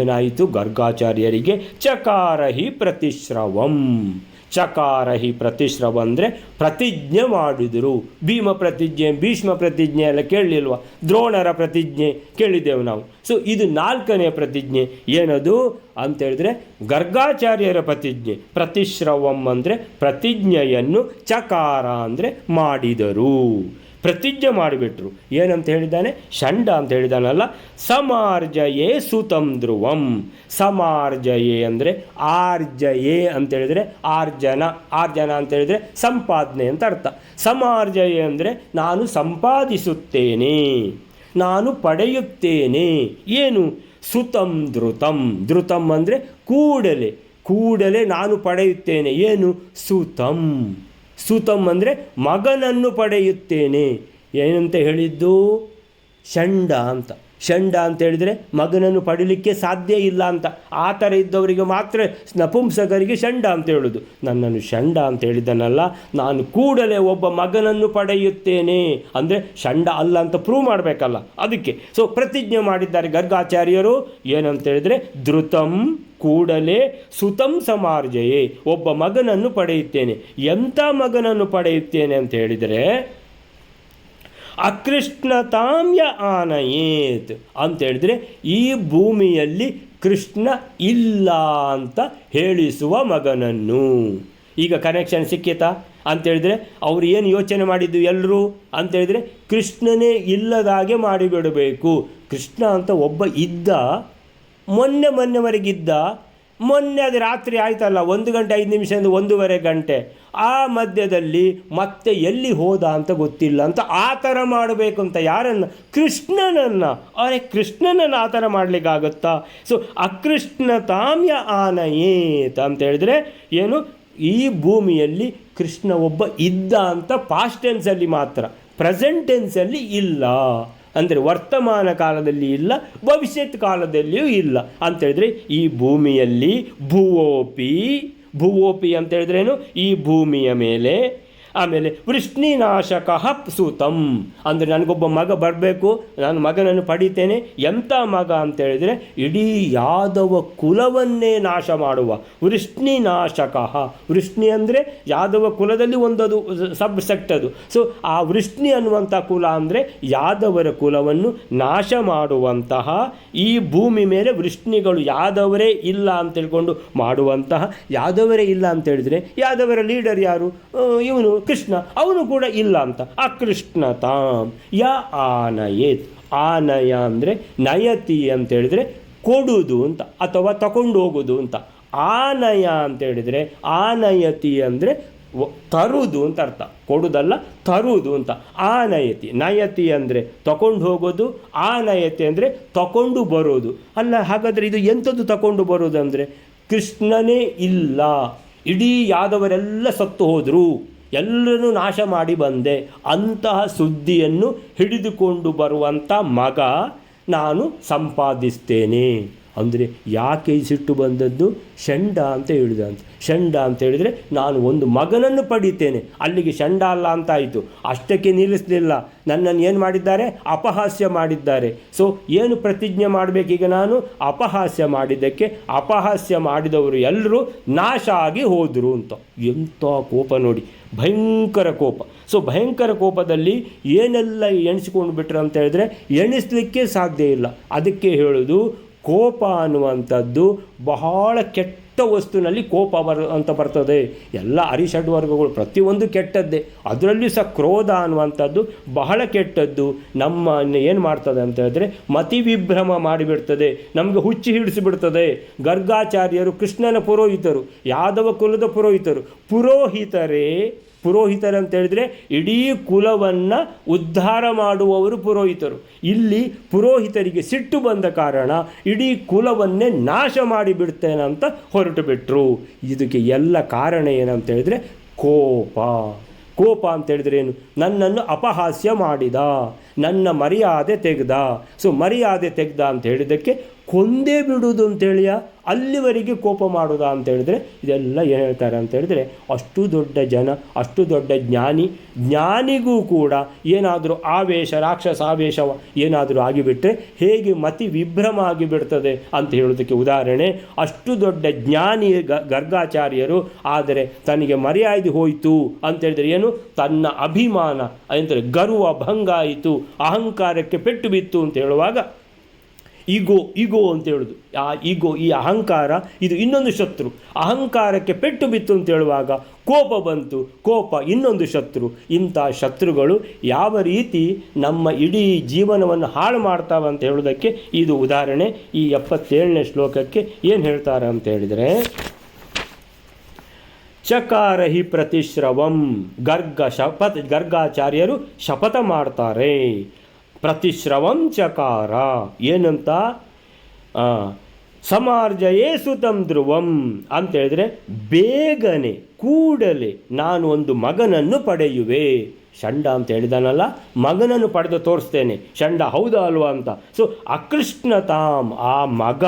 ಏನಾಯಿತು, ಗರ್ಗಾಚಾರ್ಯರಿಗೆ ಚಕಾರಹಿ ಪ್ರತಿಶ್ರವಂ. ಚಕಾರಹಿ ಪ್ರತಿಶ್ರವ ಅಂದರೆ ಪ್ರತಿಜ್ಞೆ ಮಾಡಿದರು. ಭೀಷ್ಮ ಪ್ರತಿಜ್ಞೆ ಎಲ್ಲ ಕೇಳಲಿಲ್ವ, ದ್ರೋಣರ ಪ್ರತಿಜ್ಞೆ ಕೇಳಿದ್ದೆವು ನಾವು. ಸೊ ಇದು 4ನೇ ಪ್ರತಿಜ್ಞೆ. ಏನದು ಅಂತೇಳಿದ್ರೆ ಗರ್ಗಾಚಾರ್ಯರ ಪ್ರತಿಜ್ಞೆ. ಪ್ರತಿಶ್ರವಂ ಅಂದರೆ ಪ್ರತಿಜ್ಞೆಯನ್ನು, ಚಕಾರ ಅಂದರೆ ಮಾಡಿದರು, ಪ್ರತಿಜ್ಞೆ ಮಾಡಿಬಿಟ್ರು. ಏನಂತ ಹೇಳಿದ್ದಾನೆ? ಷಂಡ ಅಂತ ಹೇಳಿದಾನಲ್ಲ. ಸಮಾರ್ಜಯೇ ಸುತಂ ಧ್ರುವಂ. ಸಮಾರ್ಜಯೇ ಅಂದರೆ ಆರ್ಜಯೇ ಅಂತೇಳಿದರೆ ಆರ್ಜನ ಅಂತೇಳಿದರೆ ಸಂಪಾದನೆ ಅಂತ ಅರ್ಥ. ಸಮಾರ್ಜಯೇ ಅಂದರೆ ನಾನು ಸಂಪಾದಿಸುತ್ತೇನೆ, ನಾನು ಪಡೆಯುತ್ತೇನೆ. ಏನು? ಸುತಂ ಧೃತಂ ಅಂದರೆ ಕೂಡಲೇ ನಾನು ಪಡೆಯುತ್ತೇನೆ. ಏನು? ಸುತಂ ಅಂದರೆ ಮಗನನ್ನು ಪಡೆಯುತ್ತೇನೆ. ಏನಂತ ಹೇಳಿದ್ದು? ಷಂಡ ಅಂತ ಹೇಳಿದರೆ ಮಗನನ್ನು ಪಡೀಲಿಕ್ಕೆ ಸಾಧ್ಯ ಇಲ್ಲ ಅಂತ. ಆ ಥರ ಇದ್ದವರಿಗೆ ಮಾತ್ರ ನಪುಂಸಕರಿಗೆ ಷಂಡ ಅಂತ ಹೇಳೋದು. ನನ್ನನ್ನು ಷಂಡ ಅಂತ ಹೇಳಿದ್ದನಲ್ಲ, ನಾನು ಕೂಡಲೇ ಒಬ್ಬ ಮಗನನ್ನು ಪಡೆಯುತ್ತೇನೆ ಅಂದರೆ ಷಂಡ ಅಲ್ಲ ಅಂತ ಪ್ರೂವ್ ಮಾಡಬೇಕಲ್ಲ, ಅದಕ್ಕೆ. ಸೊ ಪ್ರತಿಜ್ಞೆ ಮಾಡಿದ್ದಾರೆ ಗರ್ಗಾಚಾರ್ಯರು. ಏನಂತ ಹೇಳಿದರೆ ಧೃತಂ ಕೂಡಲೇ, ಸುತಂ ಸಮಾರ್ಜಯೇ ಒಬ್ಬ ಮಗನನ್ನು ಪಡೆಯುತ್ತೇನೆ. ಎಂಥ ಮಗನನ್ನು ಪಡೆಯುತ್ತೇನೆ ಅಂತ ಹೇಳಿದರೆ ಅಕೃಷ್ಣತಾಂಯ ಆನಯೇತ್ ಅಂತೇಳಿದರೆ ಈ ಭೂಮಿಯಲ್ಲಿ ಕೃಷ್ಣ ಇಲ್ಲ ಅಂತ ಹೇಳಿಸುವ ಮಗನನ್ನು. ಈಗ ಕನೆಕ್ಷನ್ ಸಿಕ್ಕಿತಾ ಅಂತೇಳಿದರೆ ಅವರು ಏನು ಯೋಚನೆ ಮಾಡಿದ್ದು ಎಲ್ಲರೂ ಅಂತೇಳಿದರೆ ಕೃಷ್ಣನೇ ಇಲ್ಲದಾಗೆ ಮಾಡಿಬಿಡಬೇಕು. ಕೃಷ್ಣ ಅಂತ ಒಬ್ಬ ಇದ್ದ, ಮೊನ್ನೆವರೆಗಿದ್ದ, ಮೊನ್ನೆ ಅದು ರಾತ್ರಿ ಆಯ್ತಲ್ಲ, 1 ಗಂಟೆ 5 ನಿಮಿಷದಿಂದ 1.5 ಗಂಟೆ, ಆ ಮಧ್ಯದಲ್ಲಿ ಮತ್ತೆ ಎಲ್ಲಿ ಹೋದ ಅಂತ ಗೊತ್ತಿಲ್ಲ ಅಂತ ಆ ಥರ ಮಾಡಬೇಕು ಅಂತ. ಯಾರನ್ನು? ಕೃಷ್ಣನನ್ನು. ಅರೆ ಕೃಷ್ಣನನ್ನು ಆ ಥರ ಮಾಡಲಿಕ್ಕಾಗುತ್ತಾ? ಸೊ ಅಕೃಷ್ಣತಾಮ್ಯ ಆನಯೇತ್ ಅಂತ ಹೇಳಿದ್ರೆ ಏನು, ಈ ಭೂಮಿಯಲ್ಲಿ ಕೃಷ್ಣ ಒಬ್ಬ ಇದ್ದ ಅಂತ ಪಾಸ್ಟ್ ಟೆನ್ಸಲ್ಲಿ ಮಾತ್ರ, ಪ್ರೆಸೆಂಟ್ ಟೆನ್ಸಲ್ಲಿ ಇಲ್ಲ. ಅಂದರೆ ವರ್ತಮಾನ ಕಾಲದಲ್ಲಿ ಇಲ್ಲ, ಭವಿಷ್ಯತ್ ಕಾಲದಲ್ಲಿಯೂ ಇಲ್ಲ ಅಂತೇಳಿದ್ರೆ ಈ ಭೂಮಿಯಲ್ಲಿ ಭುವೋಪಿ ಅಂತ ಹೇಳಿದ್ರೇನು, ಈ ಭೂಮಿಯ ಮೇಲೆ. ಆಮೇಲೆ ವೃಷ್ಣಿನಾಶಕಃ ಸುತಂ ಅಂದರೆ ನನಗೊಬ್ಬ ಮಗ ಬರಬೇಕು, ನಾನು ಮಗನನ್ನು ಪಡಿತೇನೆ. ಎಂಥ ಮಗ ಅಂತೇಳಿದರೆ ಇಡೀ ಯಾದವ ಕುಲವನ್ನೇ ನಾಶ ಮಾಡುವ ವೃಷ್ಣಿನಾಶಕಃ. ವೃಷ್ಣಿ ಅಂದರೆ ಯಾದವ ಕುಲದಲ್ಲಿ ಒಂದದು ಸಬ್ ಸೆಕ್ಟ್ ಅದು. ಸೊ ಆ ವೃಷ್ಣಿ ಅನ್ನುವಂಥ ಕುಲ ಅಂದರೆ ಯಾದವರ ಕುಲವನ್ನು ನಾಶ ಮಾಡುವಂತಹ, ಈ ಭೂಮಿ ಮೇಲೆ ವೃಷ್ಣಿಗಳು ಯಾದವರೇ ಇಲ್ಲ ಅಂತ ತಿಳ್ಕೊಂಡು ಮಾಡುವಂತಹ. ಯಾದವರೇ ಇಲ್ಲ ಅಂತೇಳಿದರೆ ಯಾದವರ ಲೀಡರ್ ಯಾರು? ಇವನು ಕೃಷ್ಣ, ಅವನು ಕೂಡ ಇಲ್ಲ ಅಂತ. ಅಕೃಷ್ಣತಾಂ ಯ ಆನಯೇತ್. ಆನಯ ಅಂದರೆ ನಯತಿ ಅಂತೇಳಿದರೆ ಕೊಡುವುದು ಅಂತ, ಅಥವಾ ತಗೊಂಡು ಹೋಗೋದು ಅಂತ. ಆನಯ ಅಂತೇಳಿದರೆ ಆನಯತಿ ಅಂದರೆ ತರುವುದು ಅಂತ ಅರ್ಥ, ಕೊಡುವುದಲ್ಲ ತರುವುದು ಅಂತ. ಆನಯತಿ, ನಯತಿ ಅಂದರೆ ತಗೊಂಡು ಹೋಗೋದು, ಆನಯತಿ ಅಂದರೆ ತಗೊಂಡು ಬರೋದು. ಅಲ್ಲ, ಹಾಗಾದರೆ ಇದು ಎಂಥದ್ದು ತಗೊಂಡು ಬರೋದು ಅಂದರೆ, ಕೃಷ್ಣನೇ ಇಲ್ಲ, ಇಡೀ ಯಾದವರೆಲ್ಲ ಸತ್ತು ಹೋದರು, ಎಲ್ಲರನ್ನೂ ನಾಶ ಮಾಡಿ ಬಂದೆ ಅಂತಹ ಸುದ್ದಿಯನ್ನು ಹಿಡಿದುಕೊಂಡು ಬರುವಂಥ ಮಗ ನಾನು ಸಂಪಾದಿಸ್ತೇನೆ. ಅಂದರೆ ಯಾಕೆ ಈ ಸಿಟ್ಟು ಬಂದದ್ದು? ಷಂಡ ಅಂತ ಹೇಳಿದ ಅಂತ. ಷಂಡ ಅಂತ ಹೇಳಿದರೆ ನಾನು ಒಂದು ಮಗನನ್ನು ಪಡಿತೇನೆ, ಅಲ್ಲಿಗೆ ಷಂಡ ಅಲ್ಲ ಅಂತಾಯಿತು. ಅಷ್ಟಕ್ಕೆ ನಿಲ್ಲಿಸಲಿಲ್ಲ, ನನ್ನನ್ನು ಏನು ಮಾಡಿದ್ದಾರೆ? ಅಪಹಾಸ್ಯ ಮಾಡಿದ್ದಾರೆ. ಸೊ ಏನು ಪ್ರತಿಜ್ಞೆ ಮಾಡಬೇಕೀಗ ನಾನು? ಅಪಹಾಸ್ಯ ಮಾಡಿದ್ದಕ್ಕೆ ಅಪಹಾಸ್ಯ ಮಾಡಿದವರು ಎಲ್ಲರೂ ನಾಶ ಆಗಿ ಹೋದರು ಅಂತ. ಎಂಥ ಕೋಪ ನೋಡಿ, ಭಯಂಕರ ಕೋಪ. ಸೊ ಭಯಂಕರ ಕೋಪದಲ್ಲಿ ಏನೆಲ್ಲ ಎಣಿಸಿಕೊಂಡು ಬಿಟ್ರು ಅಂತ ಹೇಳಿದ್ರೆ ಎಣಿಸಲಿಕ್ಕೆ ಸಾಧ್ಯ ಇಲ್ಲ. ಅದಕ್ಕೆ ಹೇಳೋದು, ಕೋಪ ಅನ್ನುವಂಥದ್ದು ಬಹಳ ಕೆಟ್ಟ ವಸ್ತುವಿನಲ್ಲಿ ಕೋಪ ಅಂತ ಬರ್ತದೆ. ಎಲ್ಲ ಅರಿಷಡ್ವರ್ಗಗಳು ಪ್ರತಿಯೊಂದು ಕೆಟ್ಟದ್ದೇ, ಅದರಲ್ಲಿಯೂ ಸಹ ಕ್ರೋಧ ಅನ್ನುವಂಥದ್ದು ಬಹಳ ಕೆಟ್ಟದ್ದು. ನಮ್ಮನ್ನು ಏನು ಮಾಡ್ತದೆ ಅಂತ ಹೇಳಿದ್ರೆ ಮತಿ ವಿಭ್ರಮ ಮಾಡಿಬಿಡ್ತದೆ, ನಮಗೆ ಹುಚ್ಚಿ ಹಿಡಿಸಿಬಿಡ್ತದೆ. ಗರ್ಗಾಚಾರ್ಯರು ಕೃಷ್ಣನ ಪುರೋಹಿತರು, ಯಾದವ ಕುಲದ ಪುರೋಹಿತರು. ಪುರೋಹಿತರು ಅಂತ ಹೇಳಿದರೆ ಇಡೀ ಕುಲವನ್ನು ಉದ್ಧಾರ ಮಾಡುವವರು ಪುರೋಹಿತರು. ಇಲ್ಲಿ ಪುರೋಹಿತರಿಗೆ ಸಿಟ್ಟು ಬಂದ ಕಾರಣ ಇಡೀ ಕುಲವನ್ನೇ ನಾಶ ಮಾಡಿಬಿಡ್ತೇನೆ ಅಂತ ಹೊರಟು ಬಿಟ್ಟರು. ಇದಕ್ಕೆ ಎಲ್ಲ ಕಾರಣ ಏನಂತ ಹೇಳಿದರೆ ಕೋಪ. ಕೋಪ ಅಂತ ಹೇಳಿದ್ರೆ ಏನು? ನನ್ನನ್ನು ಅಪಹಾಸ್ಯ ಮಾಡಿದ, ನನ್ನ ಮರ್ಯಾದೆ ತೆಗೆದ. ಸೊ ಮರ್ಯಾದೆ ತೆಗೆದ ಅಂತ ಹೇಳಿದ್ದಕ್ಕೆ ಕೊಂದೇ ಬಿಡುವುದು ಅಂತೇಳಿಯ, ಅಲ್ಲಿವರೆಗೆ ಕೋಪ ಮಾಡೋದ ಅಂತ ಹೇಳಿದ್ರೆ ಇದೆಲ್ಲ ಏನು ಹೇಳ್ತಾರೆ ಅಂತ ಹೇಳಿದ್ರೆ, ಅಷ್ಟು ದೊಡ್ಡ ಜನ, ಅಷ್ಟು ದೊಡ್ಡ ಜ್ಞಾನಿಗೂ ಕೂಡ ಏನಾದರೂ ಆವೇಶ, ರಾಕ್ಷಸ ಆವೇಶ ಏನಾದರೂ ಆಗಿಬಿಟ್ರೆ ಹೇಗೆ ಮತಿ ವಿಭ್ರಮ ಆಗಿಬಿಡ್ತದೆ ಅಂತ ಹೇಳೋದಕ್ಕೆ ಉದಾಹರಣೆ. ಅಷ್ಟು ದೊಡ್ಡ ಜ್ಞಾನಿ ಗರ್ಗಾಚಾರ್ಯರು, ಆದರೆ ತನಗೆ ಮರ್ಯಾದೆ ಹೋಯಿತು ಅಂತ ಹೇಳಿದ್ರೆ ಏನು? ತನ್ನ ಅಭಿಮಾನ ಅಂದರೆ ಗರ್ವ ಭಂಗ ಆಯಿತು, ಅಹಂಕಾರಕ್ಕೆ ಪೆಟ್ಟು ಬಿತ್ತು ಅಂತ ಹೇಳುವಾಗ ಈಗೋ ಅಂತ ಹೇಳೋದು. ಆ ಈಗೋ, ಈ ಅಹಂಕಾರ, ಇದು ಇನ್ನೊಂದು ಶತ್ರು. ಅಹಂಕಾರಕ್ಕೆ ಪೆಟ್ಟು ಬಿತ್ತು ಅಂತ ಹೇಳುವಾಗ ಕೋಪ ಬಂತು, ಕೋಪ ಇನ್ನೊಂದು ಶತ್ರು. ಇಂಥ ಶತ್ರುಗಳು ಯಾವ ರೀತಿ ನಮ್ಮ ಇಡೀ ಜೀವನವನ್ನು ಹಾಳು ಮಾಡ್ತಾವೆ ಅಂತ ಹೇಳೋದಕ್ಕೆ ಇದು ಉದಾಹರಣೆ. ಈ 77ನೇ ಶ್ಲೋಕಕ್ಕೆ ಏನು ಹೇಳ್ತಾರೆ ಅಂತ ಹೇಳಿದರೆ, ಚಕಾರ ಹಿ ಪ್ರತಿಶ್ರವಂ. ಗರ್ಗಾಚಾರ್ಯರು ಶಪಥ ಮಾಡ್ತಾರೆ. ಪ್ರತಿಶ್ರವಂ ಚಕಾರ ಏನಂತ? ಸಮಾರ್ಜಯೇ ಸುತಂ ಧ್ರುವಂ ಅಂತೇಳಿದರೆ ಬೇಗನೆ, ಕೂಡಲೇ ನಾನು ಒಂದು ಮಗನನ್ನು ಪಡೆಯುವೆ. ಷಂಡ ಅಂತ ಹೇಳಿದಾನಲ್ಲ, ಮಗನನ್ನು ಪಡೆದು ತೋರಿಸ್ತೇನೆ. ಷಂಡ ಹೌದಾ ಅಲ್ವಾ ಅಂತ. ಸೊ ಅಕೃಷ್ಣತಾಂ, ಆ ಮಗ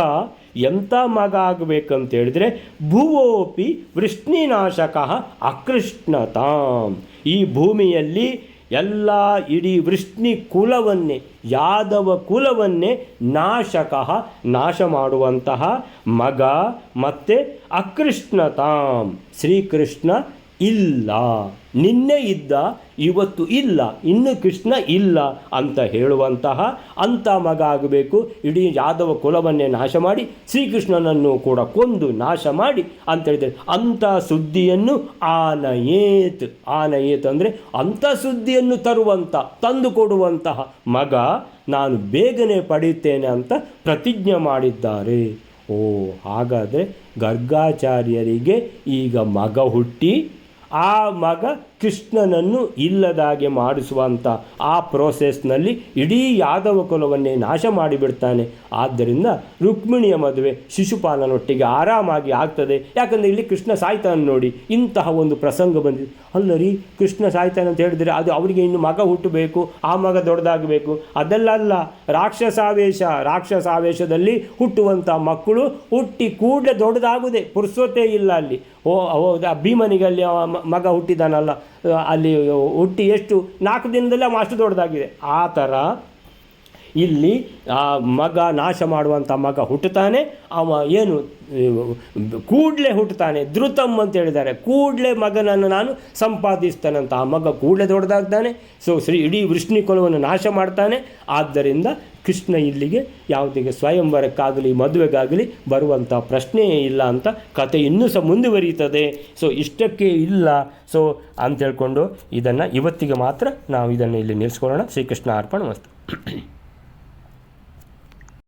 ಎಂಥ ಮಗ ಆಗಬೇಕಂತ ಹೇಳಿದರೆ ಭುವೋಪಿ ವೃಷ್ಣಿನಾಶಕಃ ಅಕೃಷ್ಣತಾಂ. ಈ ಭೂಮಿಯಲ್ಲಿ ಎಲ್ಲ ಇಡೀ ವೃಷ್ಣಿ ಕುಲವನ್ನೇ, ಯಾದವ ಕುಲವನ್ನೇ ನಾಶ ಮಾಡುವಂತಹ ಮಗ. ಮತ್ತು ಅಕೃಷ್ಣತಾಂ, ಶ್ರೀಕೃಷ್ಣ ಇಲ್ಲ, ನಿನ್ನೆ ಇದ್ದ ಇವತ್ತು ಇಲ್ಲ, ಇನ್ನು ಕೃಷ್ಣ ಇಲ್ಲ ಅಂತ ಹೇಳುವಂತಹ ಅಂಥ ಮಗ ಆಗಬೇಕು. ಇಡೀ ಯಾದವ ಕುಲವನ್ನೇ ನಾಶ ಮಾಡಿ ಶ್ರೀಕೃಷ್ಣನನ್ನು ಕೂಡ ಕೊಂದು ನಾಶ ಮಾಡಿ ಅಂತ ಹೇಳಿದರೆ ಅಂಥ ಸುದ್ದಿಯನ್ನು ಆನಯೇತ್. ಆನಯೇತ್ ಅಂದರೆ ಅಂಥ ಸುದ್ದಿಯನ್ನು ತರುವಂಥ, ತಂದು ಕೊಡುವಂತಹ ಮಗ ನಾನು ಬೇಗನೆ ಪಡೆಯುತ್ತೇನೆ ಅಂತ ಪ್ರತಿಜ್ಞೆ ಮಾಡಿದ್ದಾರೆ. ಓ, ಹಾಗಾದರೆ ಗರ್ಗಾಚಾರ್ಯರಿಗೆ ಈಗ ಮಗ ಹುಟ್ಟಿ ಆ ಮಗ ಕೃಷ್ಣನನ್ನು ಇಲ್ಲದಾಗೆ ಮಾಡಿಸುವಂಥ ಆ ಪ್ರೋಸೆಸ್ನಲ್ಲಿ ಇಡೀ ಯಾದವ ಕುಲವನ್ನೇ ನಾಶ ಮಾಡಿಬಿಡ್ತಾನೆ. ಆದ್ದರಿಂದ ರುಕ್ಮಿಣಿಯ ಮದುವೆ ಶಿಶುಪಾಲನೊಟ್ಟಿಗೆ ಆರಾಮಾಗಿ ಆಗ್ತದೆ. ಯಾಕಂದರೆ ಇಲ್ಲಿ ಕೃಷ್ಣ ಸಾಯ್ತಾನೆ ನೋಡಿ, ಇಂತಹ ಒಂದು ಪ್ರಸಂಗ ಬಂದಿದೆ. ಅಲ್ಲ ರೀ, ಕೃಷ್ಣ ಸಾಯ್ತಾನೆ ಅಂತ ಹೇಳಿದರೆ ಅದು ಅವರಿಗೆ ಇನ್ನು ಮಗ ಹುಟ್ಟಬೇಕು, ಆ ಮಗ ದೊಡ್ಡದಾಗಬೇಕು, ಅದೆಲ್ಲ ಅಲ್ಲ. ರಾಕ್ಷಸಾವೇಶದಲ್ಲಿ ಹುಟ್ಟುವಂಥ ಮಕ್ಕಳು ಹುಟ್ಟಿ ಕೂಡಲೇ ದೊಡ್ಡದಾಗುವುದೇ, ಪುರ್ಸೊತ್ತೇ ಇಲ್ಲ ಅಲ್ಲಿ. ಭೀಮನಿಗೆ ಅಲ್ಲಿ ಮಗ ಹುಟ್ಟಿದಾನಲ್ಲ, ಅಲ್ಲಿ ಹುಟ್ಟಿ ಎಷ್ಟು 4 ದಿನದಲ್ಲೇ ಅಷ್ಟು ದೊಡ್ಡದಾಗಿದೆ. ಆ ಥರ ಇಲ್ಲಿ ಆ ಮಗ ನಾಶ ಮಾಡುವಂಥ ಮಗ ಹುಟ್ಟುತ್ತಾನೆ. ಅವ ಏನು ಕೂಡಲೇ ಹುಟ್ಟುತ್ತಾನೆ, ಧೃತಮ್ ಅಂತ ಹೇಳಿದ್ದಾರೆ, ಕೂಡಲೇ ಮಗನನ್ನು ನಾನು ಸಂಪಾದಿಸ್ತಾನಂತ. ಆ ಮಗ ಕೂಡಲೇ ದೊಡ್ಡದಾಗ್ತಾನೆ. ಸೊ ಇಡೀ ವೃಷ್ಣಿ ಕುಲವನ್ನು ನಾಶ ಮಾಡ್ತಾನೆ. ಆದ್ದರಿಂದ ಕೃಷ್ಣ ಇಲ್ಲಿಗೆ ಯಾವುದಿಗೆ ಸ್ವಯಂವರಕ್ಕಾಗಲಿ ಮದುವೆಗಾಗಲಿ ಬರುವಂಥ ಪ್ರಶ್ನೆಯೇ ಇಲ್ಲ ಅಂತ ಕತೆ ಇನ್ನೂ ಸಹ ಮುಂದುವರಿಯುತ್ತದೆ. ಸೊ ಇಷ್ಟಕ್ಕೆ ಇಲ್ಲ. ಸೊ ಅಂತ ಹೇಳ್ಕೊಂಡು ಇದನ್ನು ಇವತ್ತಿಗೆ ಮಾತ್ರ ನಾವು ಇದನ್ನು ಇಲ್ಲಿ ನಿಲ್ಲಿಸ್ಕೊಳ್ಳೋಣ. ಶ್ರೀಕೃಷ್ಣ ಅರ್ಪಣ ಮಸ್ತು.